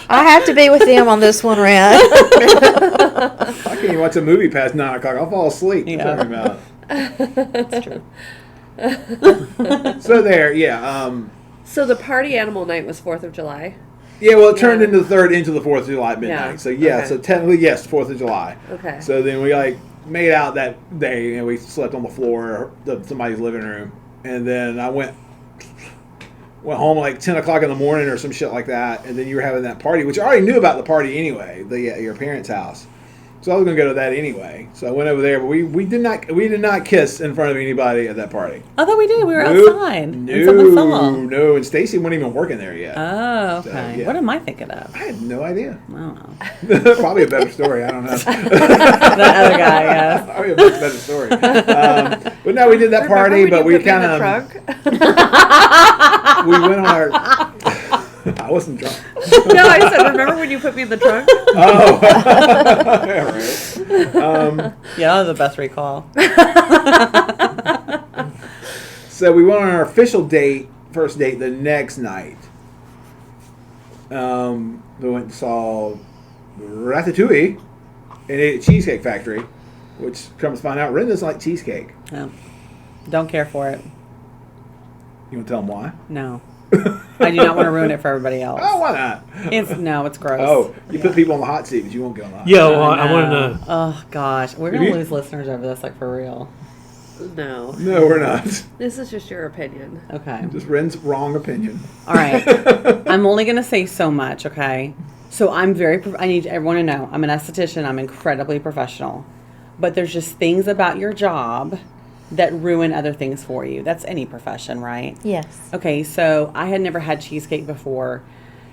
I have to be with them on this one, Ren. I can't even watch a movie past 9 o'clock. I'll fall asleep. Yeah. Talking about. That's true. So there, yeah. So the party animal night was 4th of July. Yeah, well, it turned into the 4th of July at midnight. Yeah. So yeah, Okay. so technically yes, 4th of July. Okay. So then we like made out that day, and we slept on the floor of somebody's living room, and then I went home like 10 o'clock in the morning or some shit like that, and then you were having that party, which I already knew about the party anyway, your parents' house. So I was gonna go to that anyway. So I went over there, but we did not kiss in front of anybody at that party. I thought we did. We were Nope. outside. And someone saw. No, and Stacy wasn't even working there yet. Oh, okay. So, yeah. What am I thinking of? I had no idea. I don't know. Probably a better story. I don't know. That other guy, yes. Probably a much better story. But no, we did that party, Remember but when you we put me in kind the of trunk? we went on our. I wasn't drunk. No, I said, remember when you put me in the trunk? Oh, yeah, right. Yeah, that was the best recall. So we went on our official first date, the next night. We went and saw Ratatouille and ate at Cheesecake Factory, which comes to find out, Ren doesn't like cheesecake. No. Don't care for it. You want to tell them why? No. I do not want to ruin it for everybody else. Oh, why not? It's gross. Oh, you put people on the hot seat, but you won't go on the hot Yeah, Oh, well, I no. want to know. Oh gosh, we're Have gonna you- lose listeners over this, like for real. No. seat. No, we're not. This is just your opinion. Okay. Just Ren's wrong opinion. All right. I'm only gonna say so much. Okay. So I'm I need everyone to know I'm an esthetician. I'm incredibly professional, but there's just things about your job that ruin other things for you. That's any profession, right? Yes. Okay, so I had never had cheesecake before,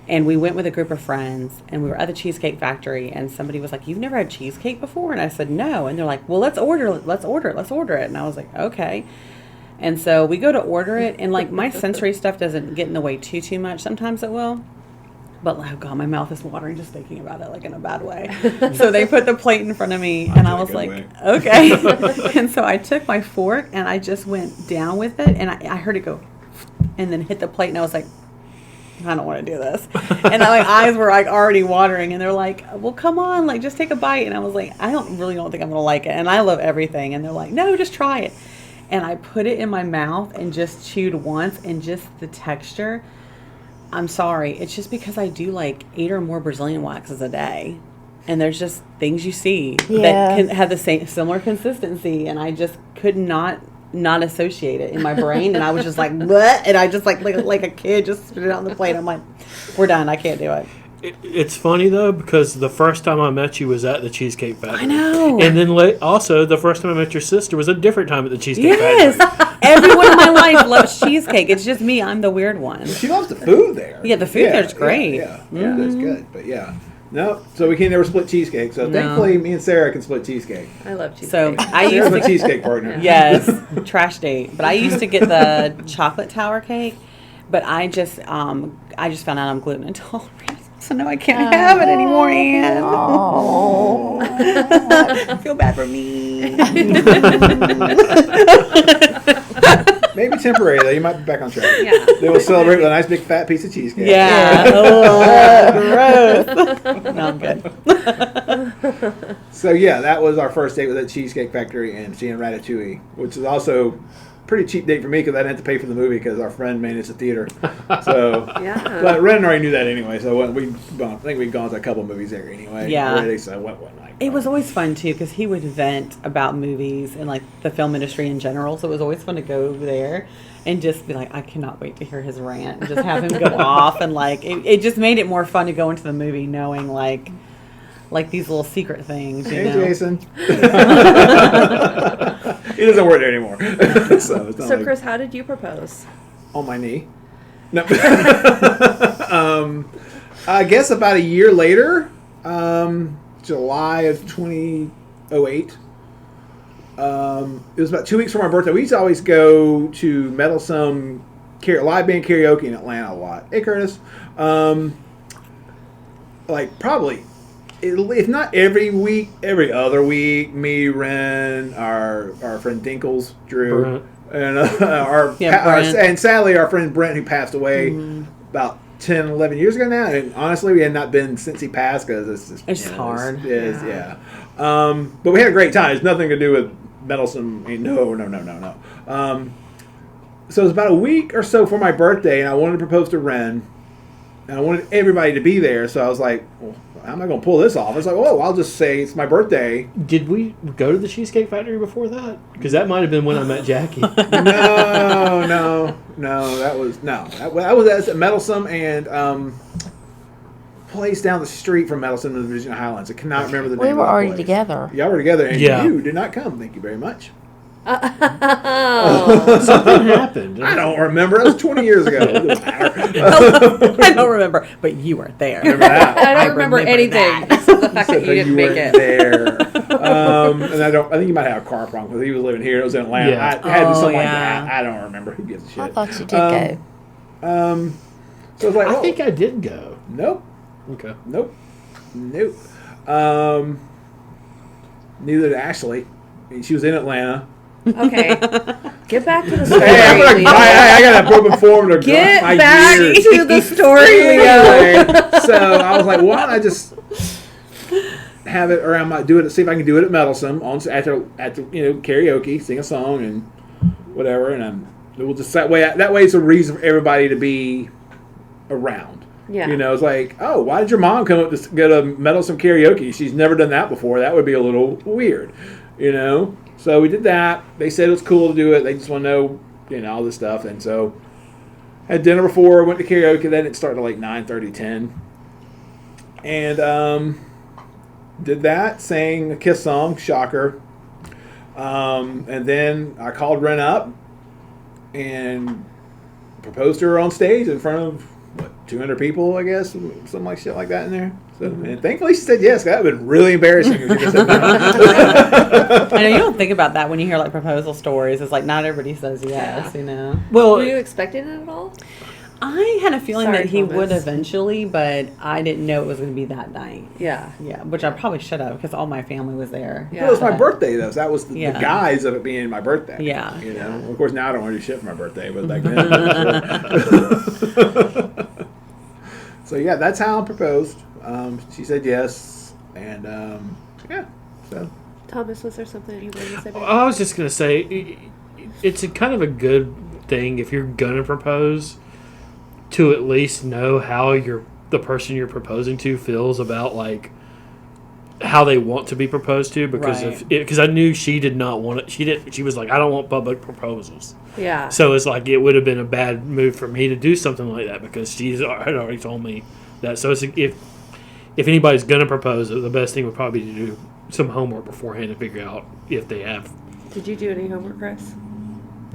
and we went with a group of friends, and we were at the Cheesecake Factory, and somebody was like, "You've never had cheesecake before?" And I said, "No." And they're like, "Well, let's order it. And I was like, "Okay." And so we go to order it, and like my sensory stuff doesn't get in the way too much. Sometimes it will. But oh god, my mouth is watering just thinking about it, like in a bad way. So they put the plate in front of me, and I was like, okay. And so I took my fork and I just went down with it, and I heard it go, and then hit the plate, and I was like, I don't want to do this. And my eyes were like already watering, and they're like, well, come on, like just take a bite. And I was like, I don't think I'm gonna like it, and I love everything. And they're like, no, just try it. And I put it in my mouth and just chewed once, and just the texture. I'm sorry. It's just because I do like 8 or more Brazilian waxes a day. And there's just things you see that can have the same similar consistency. And I just could not associate it in my brain. And I was just like, what? And I just like a kid just spit it on the plate. I'm like, we're done. I can't do it. It's funny though, because the first time I met you was at the Cheesecake Factory. I know. And then also the first time I met your sister was a different time at the Cheesecake Factory. Yes. Everyone in my life loves cheesecake. It's just me. I'm the weird one. She loves the food there. Yeah, the food there's great. Yeah, that's good. But yeah. No, so we can never split cheesecake. So thankfully, me and Sarah can split cheesecake. I love cheesecake. So I used to cheesecake partner. Yes, trash date. But I used to get the chocolate tower cake, but I just found out I'm gluten intolerant. So now I can't have it anymore, Ann. Oh. I feel bad for me. Maybe temporary, though. You might be back on track. Yeah. They will celebrate with a nice big fat piece of cheesecake. Yeah. Gross. No, I'm good. So, yeah, that was our first date with the Cheesecake Factory and seeing Ratatouille, which is also pretty cheap date for me because I didn't have to pay for the movie because our friend managed the theater. So, but Ren already knew that anyway. So I think we'd gone to a couple movies there anyway. Yeah. Already, so I went one night. It was always fun too because he would vent about movies and like the film industry in general. So it was always fun to go there and just be like, I cannot wait to hear his rant and just have him go off, and like it just made it more fun to go into the movie knowing like these little secret things. Hey, Jason. He doesn't work there anymore. So Chris, how did you propose? On my knee. No. I guess about a year later, July of 2008. It was about 2 weeks from my birthday. We used to always go to Meddlesome live band karaoke in Atlanta a lot. Hey, Curtis. Like probably, if not every week, every other week, me, Ren, our friend Dinkles, Drew, and and sadly our friend Brent, who passed away about 10, 11 years ago now. And honestly, we had not been since he passed because it's just hard. But we had a great time. It's nothing to do with Meddlesome. No. So it was about a week or so for my birthday, and I wanted to propose to Ren. And I wanted everybody to be there, so I was like, well, how am I going to pull this off? I was like, oh, I'll just say it's my birthday. Did we go to the Cheesecake Factory before that? Because that might have been when I met Jackie. No. That was at Meddlesome and place down the street from Meddlesome in the Virginia Highlands. I cannot remember the name. We were of the already place. together. Y'all were together, and you did not come. Thank you very much. Something happened. I don't remember. That was 20 years ago. It doesn't matter. I don't remember, but you weren't there. Remember that? I don't remember anything except the fact that you didn't make it. There. And I think you might have a car problem because he was living here. It was in Atlanta. Yeah. I had to do something like that. I don't remember. Who gives a shit? I thought you did go. So I was like, I think I did go. Nope. Okay. Nope. Neither did Ashley. She was in Atlanta. Okay. Get back to the story. Hey, I got a broken form to Get my back years. to the story, Leo. Anyway, so I was like, why don't I just have it around see if I can do it at Meddlesome after karaoke, sing a song and whatever, and we'll just that way it's a reason for everybody to be around. Yeah. It's like, oh, why did your mom come up to go to Meddlesome karaoke? She's never done that before. That would be a little weird, So we did that. They said it was cool to do it. They just want to know, all this stuff. And so had dinner before, went to karaoke. Then it started at like 9:30, 10. And did that, sang a Kiss song, shocker. And then I called Ren up and proposed to her on stage in front of, 200 people, I guess, something like shit like that in there. So, and thankfully she said yes. That would have been really embarrassing if she said no. I know you don't think about that when you hear like proposal stories. It's like not everybody says yes, you know. Well, Were you expecting it at all? I had a feeling Sorry, that he Thomas. would eventually, but I didn't know it was going to be that night. Yeah. Yeah, which I probably should have because all my family was there. Yeah. Well, it was my birthday though. So that was the Yeah. guise of it being my birthday. Yeah. You know. Of course, now I don't want to do shit for my birthday, but back then. So yeah, that's how I proposed. She said yes, and yeah. So Thomas, was there something you wanted to say? Babe? I was just gonna say, it's a kind of a good thing if you're gonna propose to at least know how the person you're proposing to feels about like how they want to be proposed to, because because I knew she did not want it. She was like, I don't want public proposals. Yeah. So it's like it would have been a bad move for me to do something like that because she had already told me that. So it's if anybody's gonna propose, the best thing would probably be to do some homework beforehand to figure out if they have. Did you do any homework, Chris?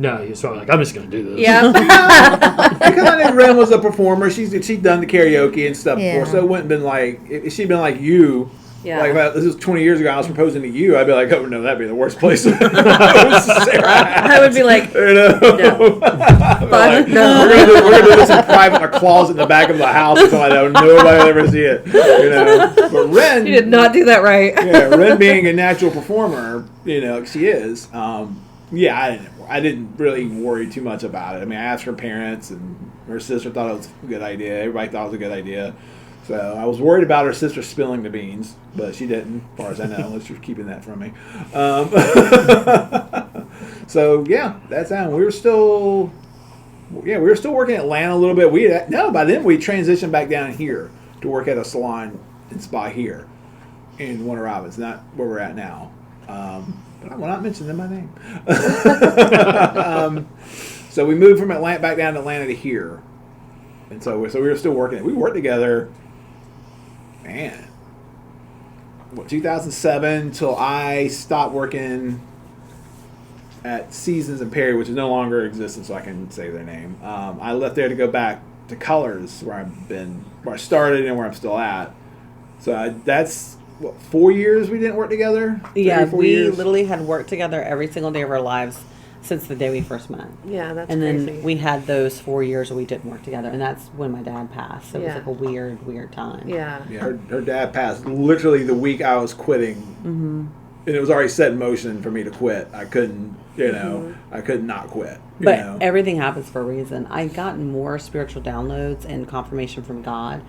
No, you're sort of like, I'm just gonna do this. Yeah. because I knew Ren was a performer, she'd done the karaoke and stuff Yeah. before, so it wouldn't have been like if she'd been like you. Yeah. Like this was 20 years ago. I was proposing to you. I'd be like, oh no, that'd be the worst place. I I would be like, you know? no. But no. We're gonna do this in private in a closet in the back of the house so I know nobody will ever see it. You know, but Ren, You did not do that right. yeah, Ren being a natural performer, you know, she is. Yeah, I didn't really worry too much about it. I mean, I asked her parents, and her sister thought it was a good idea. Everybody thought it was a good idea. So I was worried about her sister spilling the beans, but she didn't, as far as I know, unless she was keeping that from me. So yeah, that's how we were still working in Atlanta a little bit. By then we transitioned back down here to work at a salon and spa here in Warner Robins, not where we're at now. But I will not mention them by name. So we moved from Atlanta back down to Atlanta to here, and so we were still working. We worked together. Man, 2007 till I stopped working at Seasons and Perry, which is no longer existent, so I can say their name. I left there to go back to Colors, where I started and where I'm still at. So that's 4 years we didn't work together. Yeah, 4 we years? literally had worked together every single day of our lives since the day we first met. Yeah, that's And crazy. then we had those 4 years where we didn't work together, and that's when my dad passed. So it was Yeah. like a weird time. Yeah. Yeah, her dad passed literally the week I was quitting, and it was already set in motion for me to quit. I couldn't, I could not quit. But everything happens for a reason. I got more spiritual downloads and confirmation from God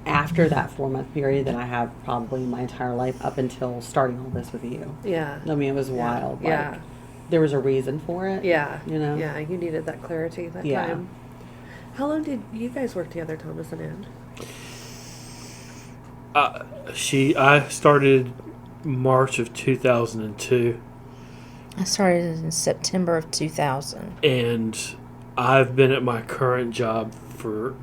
after that 4-month period than I have probably my entire life up until starting all this with you. Yeah. I mean, it was wild. Yeah. Like, there was a reason for it. Yeah. You know? Yeah, you needed that clarity that Yeah. time. How long did you guys work together, Thomas and Ann? I started March of 2002, I started in September of 2000. and I've been at my current job for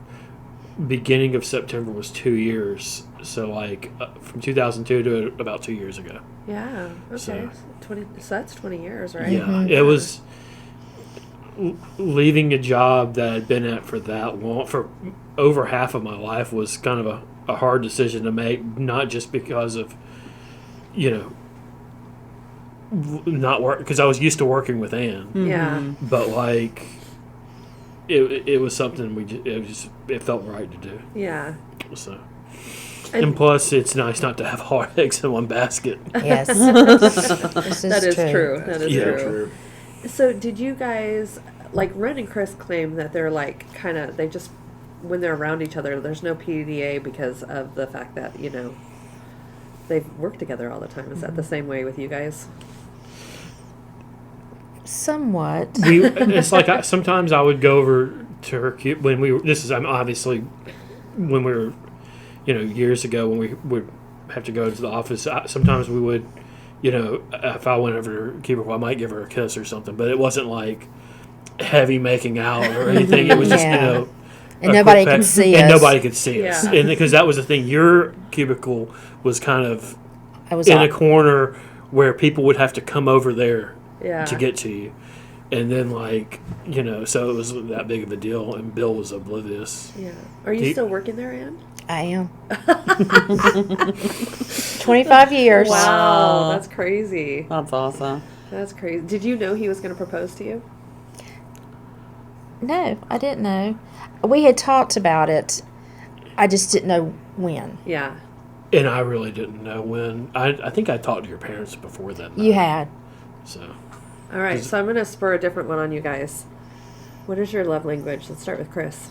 beginning of September was 2 years. So like from 2002 to about 2 years ago. Yeah. Okay. So- 20. So that's 20 years, right? Yeah, it was leaving a job that I'd been at for that long, for over half of my life, was kind of a hard decision to make. Not just because of, not work, because I was used to working with Ann, Yeah. but like it was something it felt right to do. Yeah. So. And- And plus, it's nice not to have hard eggs in one basket. Yes. This That is true. That is Yeah. true. So did you guys, like Ren and Chris claim that they're like they just, when they're around each other, there's no PDA because of the fact that, they've worked together all the time. Is that the same way with you guys? Somewhat. It's like sometimes I would go over to her when we were. This is obviously when we were, years ago when we would have to go to the office. Sometimes we would, if I went over to keep her, I might give her a kiss or something. But it wasn't like heavy making out or anything. It was just Yeah. And a nobody quick can peck, see and us. nobody could see us, Yeah. and because that was the thing. Your cubicle was kind of I was in off. a corner where people would have to come over there Yeah. to get to you. And then, like, you know, so it was that big of a deal, and Bill was oblivious. Yeah. Are you still working there, Ann? I am. 25 years. Wow, that's crazy. That's awesome. That's crazy. Did you know he was going to propose to you? No, I didn't know. We had talked about it. I just didn't know when. Yeah. And I really didn't know when. I think I talked to your parents before that night. You had. So. All right, so I'm going to spur a different one on you guys. What is your love language? Let's start with Chris.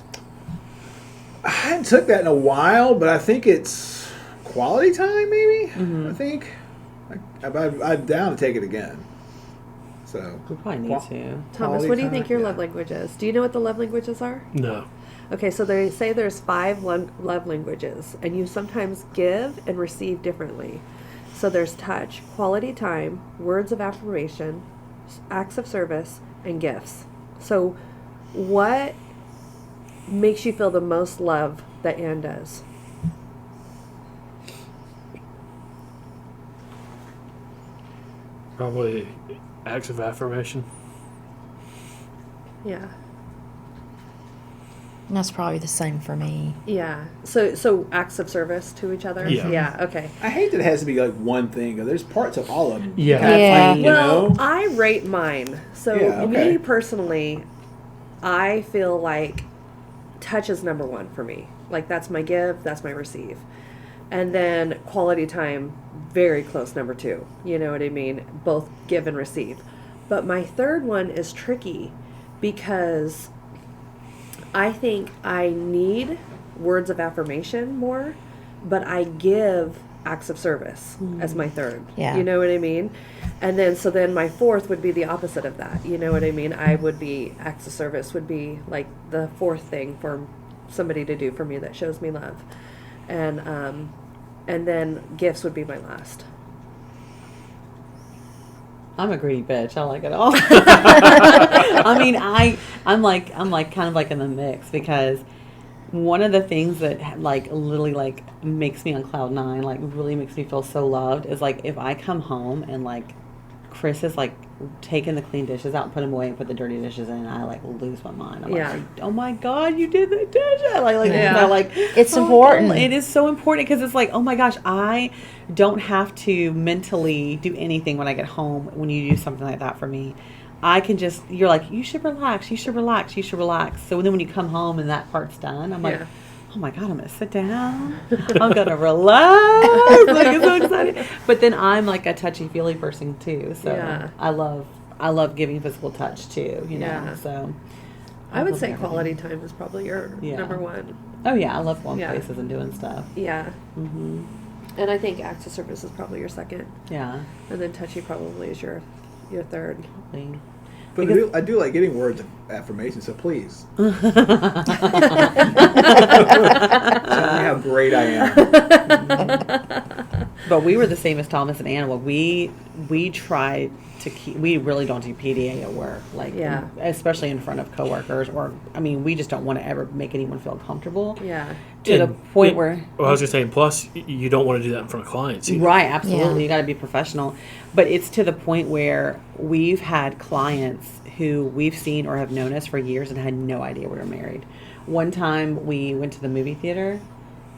I hadn't took that in a while, but I think it's quality time, maybe? I think. I'm down to take it again. So We probably need to. Thomas, what do you think your love language is? Do you know what the love languages are? No. Okay, so they say there's 5 love languages, and you sometimes give and receive differently. So there's touch, quality time, words of affirmation, acts of service, and gifts. So what makes you feel the most love that Ann does? Probably acts of affirmation. Yeah. And that's probably the same for me. Yeah. So acts of service to each other? Yeah. Yeah, okay. I hate that it has to be like one thing. There's parts of all of them. Yeah. Yeah. You Well, know? I rate mine. So Yeah, okay. me personally, I feel like touch is number 1 for me. Like that's my give, that's my receive. And then quality time, very close number 2. You know what I mean? Both give and receive. But my third one is tricky because I think I need words of affirmation more, but I give acts of service as my third. Yeah. You know what I mean? And then, so then my fourth would be the opposite of that. You know what I mean? I would be, acts of service would be like the fourth thing for somebody to do for me that shows me love. And then gifts would be my last. I'm a greedy bitch. I like it all. I mean, I'm kind of like in the mix because one of the things that like literally like makes me on cloud 9, like really makes me feel so loved is like if I come home and like Chris is like taking the clean dishes out and put them away and put the dirty dishes in, and I like lose my mind. I'm Yeah. like, oh my God, you did the dishes. Like Yeah. I'm like, It's oh my important. God. It is so important because it's like, oh my gosh, I don't have to mentally do anything when I get home when you do something like that for me. I can just, you're like, you should relax, you should relax, you should relax. So then when you come home and that part's done, I'm like, Yeah. oh my God, I'm going to sit down. I'm going to relax. Like, it's so exciting. But then I'm like a touchy-feely person too. So Yeah. I love giving physical touch too, you know. Yeah. So I would love say everything. quality time is probably your Yeah. number 1. Oh yeah, I love going Yeah. places and doing stuff. Yeah. Hmm. And I think acts of service is probably your second. Yeah. And then touchy probably is your third. Probably. But I do like getting words of affirmation, so please. Tell me how great I am. But we were the same as Thomas and Anna. We tried to keep. We really don't do PDA at work, like Yeah. especially in front of coworkers. Or I mean, we just don't want to ever make anyone feel comfortable. Yeah. To the point where. Well, I was just saying. Plus, you don't want to do that in front of clients either. Right, absolutely. Yeah. You got to be professional. But it's to the point where we've had clients who we've seen or have known us for years and had no idea we were married. One time we went to the movie theater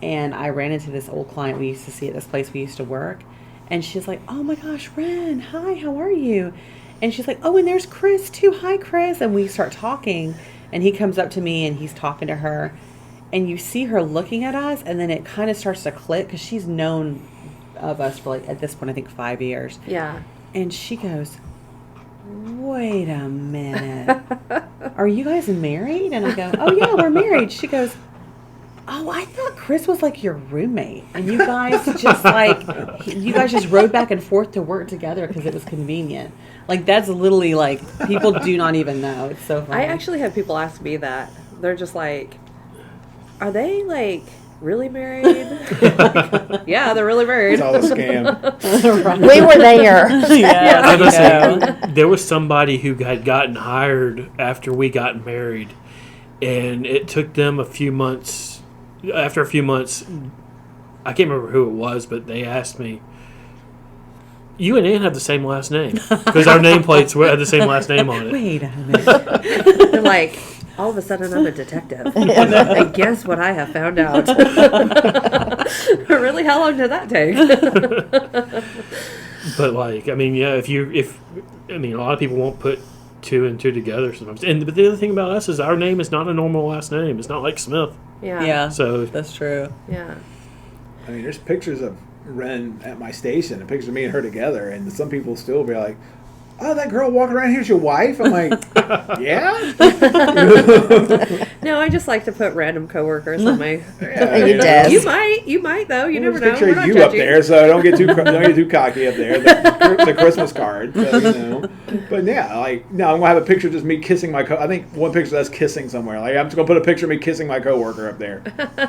and I ran into this old client we used to see at this place we used to work. And she's like, oh my gosh, Ren, hi, how are you? And she's like, oh, and there's Chris too. Hi, Chris. And we start talking and he comes up to me and he's talking to her. And you see her looking at us and then it kind of starts to click because she's known of us for like, at this point, I think 5 years. Yeah. And she goes, wait a minute. Are you guys married? And I go, oh yeah, we're married. She goes, oh, I thought Chris was like your roommate. And you guys just rode back and forth to work together because it was convenient. Like that's literally like, people do not even know. It's so funny. I actually have people ask me that. They're just like, are they like really married? Yeah, they're really married. It's all a scam. We were there. Yeah, I was you know. saying, there was somebody who had gotten hired after we got married, and it took them a few months. After a few months, I can't remember who it was, but they asked me, you and Ann have the same last name because our nameplates had the same last name on it. Wait a minute. They're like, all of a sudden I'm a detective. And guess what I have found out? Really, how long did that take? But like, I mean, yeah, if a lot of people won't put two and two together sometimes. But the other thing about us is our name is not a normal last name. It's not like Smith. Yeah. Yeah, So that's true. Yeah. I mean, there's pictures of Ren at my station, a picture of me and her together, and some people still be like, "Oh, that girl walking around here's your wife?" I'm like, "Yeah." No, I just like to put random coworkers on my. Your desk. You might though. You never know. Picture We're of not you judging. up there, so don't get too cocky up there. The Christmas card, so, you know. But yeah, like no, I'm gonna have a picture of just me kissing my. I think one picture of us kissing somewhere. Like I'm just gonna put a picture of me kissing my coworker up there.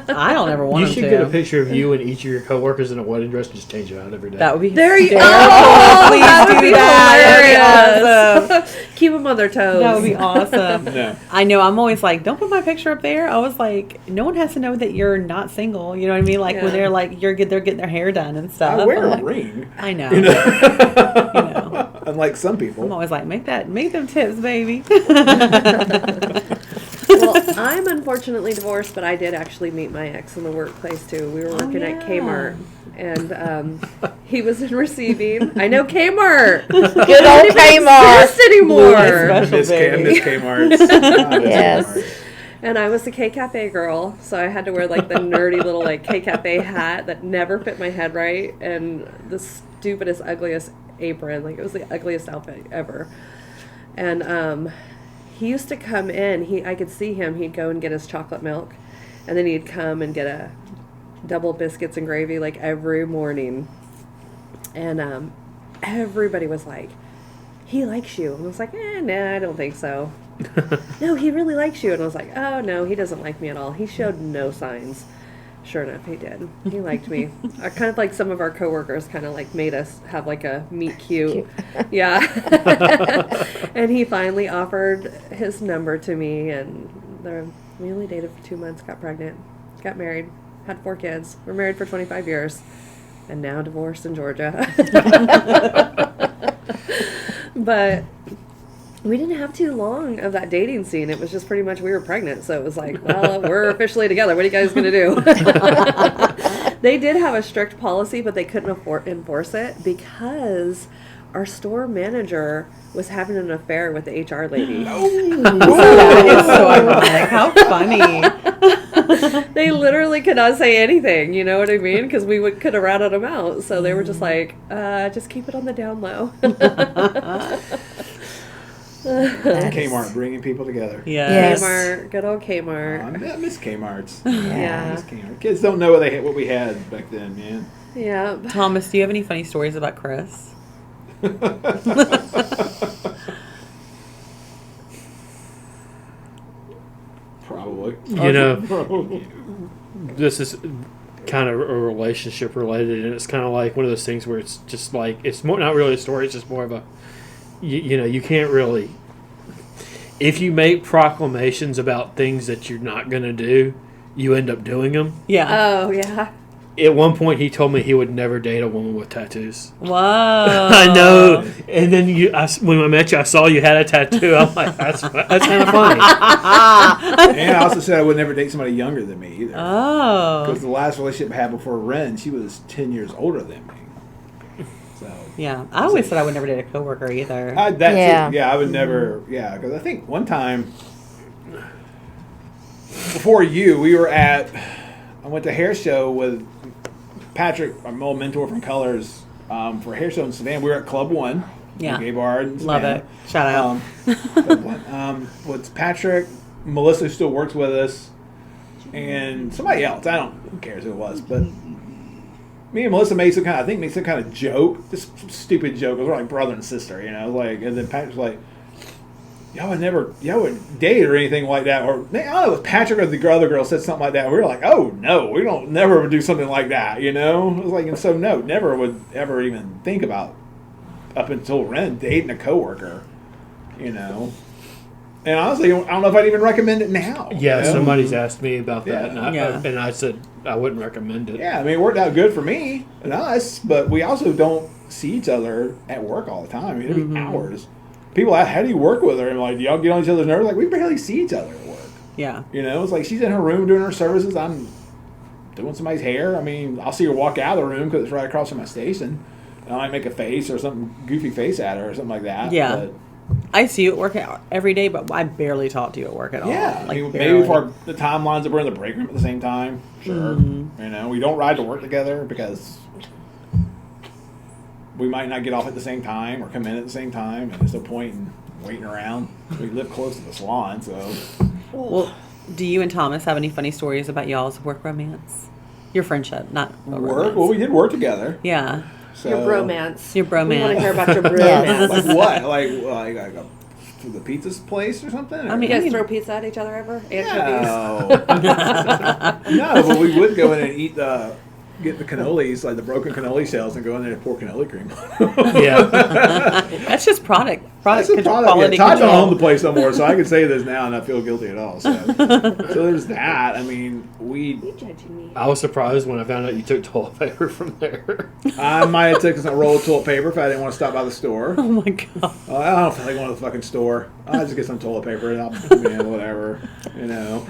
I don't ever want you them should to. get a picture of you and each of your coworkers in a wedding dress and just change it out every day. That would be There you go. hysterical. Please That would do be that. That would be awesome. Keep them on their toes. That would be awesome. No. I know. I'm always like, don't put my picture up there. I was like, no one has to know that you're not single. You know what I mean? Like Yeah. when they're like, they're getting their hair done and stuff. I wear I'm a like, ring. I know. You know? You know. Unlike some I'm people. always like, make them tips, baby. Well, I'm unfortunately divorced, but I did actually meet my ex in the workplace too. We were working at yeah. Kmart, and he was in receiving. I know Kmart. Good old Kmart. Exist anymore. Special Miss baby. Kmart's. Yes. And I was the K Cafe girl, so I had to wear like the nerdy little like K Cafe hat that never fit my head right, and the stupidest, ugliest apron. Like it was the ugliest outfit ever. And he used to come in. I could see him. He'd go and get his chocolate milk, and then he'd come and get a double biscuits and gravy like every morning. And everybody was like, "He likes you," and I was like, "Nah, I don't think so." "No, he really likes you," and I was like, "Oh no, he doesn't like me at all. He showed no signs." Sure enough, he did. He liked me. I kind of like some of our coworkers kind of like made us have like a meet cute. Yeah. And he finally offered his number to me, and we only dated for 2 months, got pregnant, got married, had 4 kids. We're married for 25 years, and now divorced in Georgia. But we didn't have too long of that dating scene. It was just pretty much we were pregnant. So it was like, well, we're officially together. What are you guys going to do? They did have a strict policy, but they couldn't enforce it because our store manager was having an affair with the HR lady. That is so ironic. How funny. They literally could not say anything, you know what I mean? Because we could have ratted them out. So they were just like, just keep it on the down low. Kmart bringing people together. Yes. Kmart, good old Kmart. I miss Kmart's. Yeah. Miss Kmart. Kids don't know what we had back then, man. Yeah. Thomas, do you have any funny stories about Chris? Probably. You know, Probably. this is kind of a relationship related, and it's kind of like one of those things where it's just like it's more not really a story. It's just more of a you know, you can't really, if you make proclamations about things that you're not going to do, you end up doing them. Yeah. Oh, yeah. At one point, he told me he would never date a woman with tattoos. Whoa. I know. And then when I met you, I saw you had a tattoo. I'm like, that's kind of funny. And I also said I would never date somebody younger than me either. Oh. Because the last relationship I had before Ren, she was 10 years older than me. So Yeah. I always said I would never date a coworker either. I would never. Yeah, because I think one time before you, I went to a hair show with Patrick, our old mentor from Colors, for a hair show in Savannah. We were at Club One. Yeah. Gay bar in Love Savannah. it. Shout out. Club One. With Patrick, Melissa who still works with us, and somebody else. Who cares who it was, but me and Melissa made some kind of joke, this stupid joke. It was like brother and sister, you know, like, and then Patrick's like, y'all would date or anything like that, or I don't know, it was Patrick or the other girl said something like that. And we were like, oh no, we don't never would do something like that, you know. It was like, and so no, never would ever even think about up until Ren dating a coworker, you know. And honestly, I don't know if I'd even recommend it now. Yeah, you know? somebody's asked me about that, Yeah. and I said I wouldn't recommend it. Yeah, I mean, it worked out good for me and us, but we also don't see each other at work all the time. I mean, it'd be hours. People ask, how do you work with her? And like, do y'all get on each other's nerves? Like, we barely see each other at work. Yeah. You know, it's like she's in her room doing her services. I'm doing somebody's hair. I mean, I'll see her walk out of the room because it's right across from my station. And I might make a face or something goofy face at her or something like that. Yeah. But, I see you at work every day, but I barely talk to you at work at all. yeah. Like, I mean, barely. maybe if the time lines up, we're in the break room at the same time. Sure. You know, we don't ride to work together because we might not get off at the same time or come in at the same time. And there's no point in waiting around. We live close to the salon, so. Well, do you and Thomas have any funny stories about y'all's work romance? Your friendship, not Work? romance. Well, we did work together. Yeah. So. Your bromance. Your bromance. We want to hear about your Yes. bromance. Like what? Like to the pizza place or something? I You mean, guys throw pizza at each other ever? Anchovies? No. No, but we would go in and get the cannolis, like the broken cannoli shells, and go in there and pour cannoli cream. Yeah. That's just product That's a control, product. quality Yeah, Todd don't control. own the place no more, so I can say this now and not feel guilty at all. So there's that. I mean, You judging me? I was surprised when I found out you took toilet paper from there. I might have taken a roll of toilet paper if I didn't want to stop by the store. Oh my god. I don't feel like going to the fucking store. I'll just get some toilet paper and I'll, whatever, you know.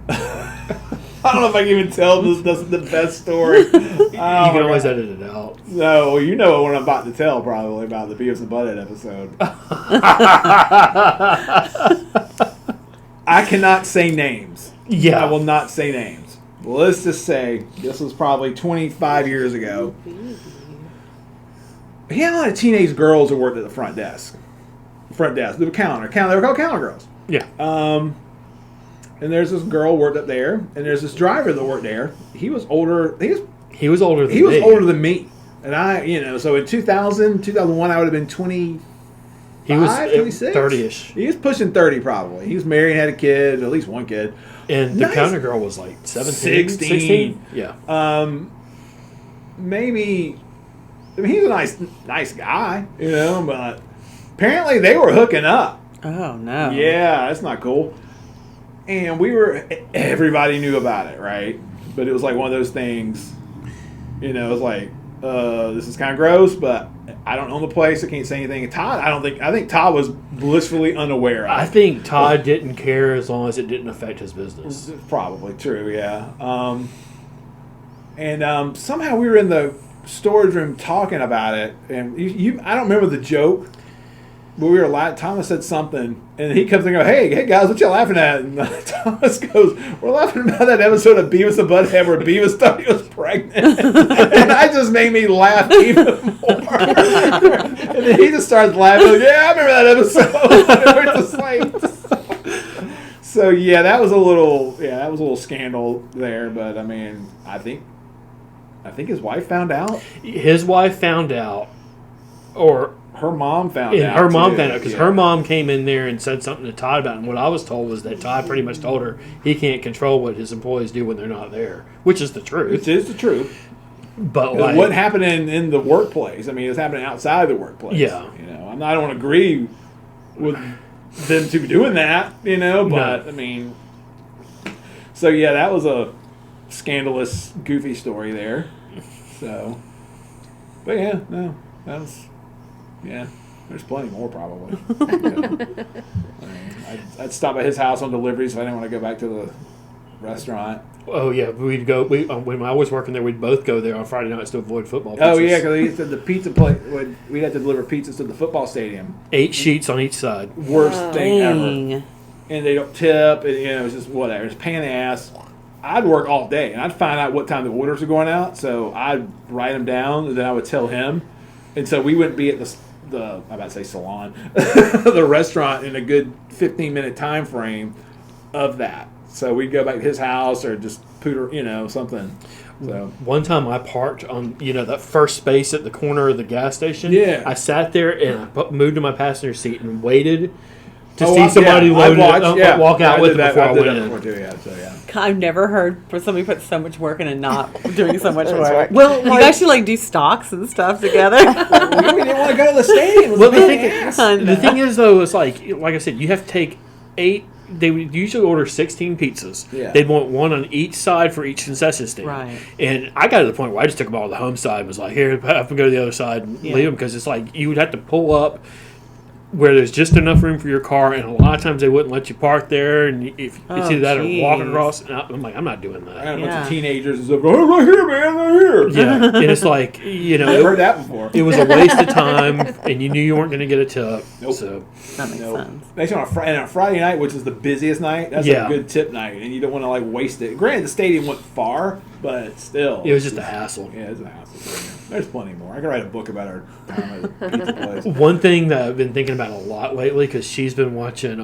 I don't know if I can even tell this is the best story. You can always edit it out. No, well, you know what I'm about to tell probably about the Beavis and Butthead episode. I cannot say names. Yeah. I will not say names. Well, let's just say this was probably 25 years ago. He had a lot of teenage girls who worked at the front desk. The counter. They were called counter girls. Yeah. And there's this girl worked up there, and there's this driver that worked there. He was older. He was older than He was me. older than me. And so in 2001, I would have been 25, He was 26? 30-ish. He was pushing 30 probably. He was married and had a kid, at least one kid. And the Nice. counter girl was like 17, 16. 16? Yeah. Maybe, I mean, he's a nice guy, but apparently they were hooking up. Oh no. Yeah, that's not cool. And everybody knew about it, right? But it was like one of those things, it was like, this is kind of gross, but I don't own the place. I can't say anything. And Todd, I think Todd was blissfully unaware of it. I think Todd didn't care as long as it didn't affect his business. Probably true, yeah. Somehow we were in the storage room talking about it, and I don't remember the joke, but we were laughing. Thomas said something, and he comes and goes, hey guys, what you laughing at? And Thomas goes, we're laughing about that episode of Beavis and Butthead where Beavis thought he was pregnant. And that just made me laugh even more. And then he just starts laughing, like, yeah, I remember that episode. And we're just like... So yeah, that was a little scandal there, but I mean, I think his wife found out. His wife found out, or Her mom found out. her mom too. found out because her mom came in there and said something to Todd about it. And what I was told was that Todd pretty much told her he can't control what his employees do when they're not there, which is the truth. Which is the truth. But What happened in the workplace? I mean, it's happening outside the workplace. Yeah. I don't agree with them to be doing that. But No. I mean, so yeah, that was a scandalous, goofy story there. So, but yeah, no, that was. Yeah, there's plenty more probably. I'd stop at his house on delivery, so I didn't want to go back to the restaurant. Oh yeah, we'd go. When I was working there, we'd both go there on Friday nights to avoid football. Oh pizzas. yeah, because he said the pizza place. We'd have to deliver pizzas to the football stadium. 8 sheets on each side. Worst thing ever. Dang. And they don't tip. And, it was just whatever. It's a pain in the ass. I'd work all day, and I'd find out what time the orders are going out. So I'd write them down, and then I would tell him. And so we wouldn't be at I'm about to say salon, the restaurant in a good 15-minute time frame of that. So we'd go back to his house or just pooter, something. So One time I parked on, that first space at the corner of the gas station. Yeah. I sat there and I moved to my passenger seat and waited to Oh, see somebody I'd load watch, it up, walk out I with did it that- before I did went that in. before too, yeah. So yeah. I've never heard somebody put so much work in and not doing so much work. Well, You guys should do stocks and stuff together. We didn't want to go to the stadium. Well, the thing is, though, it's like I said, you have to take 8. They would usually order 16 pizzas. Yeah. They'd want one on each side for each concession stand. Right. And I got to the point where I just took them all to the home side and was like, here, I have to go to the other side and leave them, because it's like you would have to pull up where there's just enough room for your car, and a lot of times they wouldn't let you park there, and if it's either that or walking across, and I'm like, I'm not doing that. I had a bunch of teenagers and stuff. Oh, right here, man, right here. Yeah, and it's like, I've heard that before. It was a waste of time, and you knew you weren't going to get a tip. Nope. So That makes sense. Actually, on a Friday night, which is the busiest night, that's a good tip night, and you don't want to waste it. Granted, the stadium went far, but still, it was just a hassle. Yeah, it's a hassle. There's plenty more. I could write a book about our time at the pizza place. One thing that I've been thinking about a lot lately, because she's been watching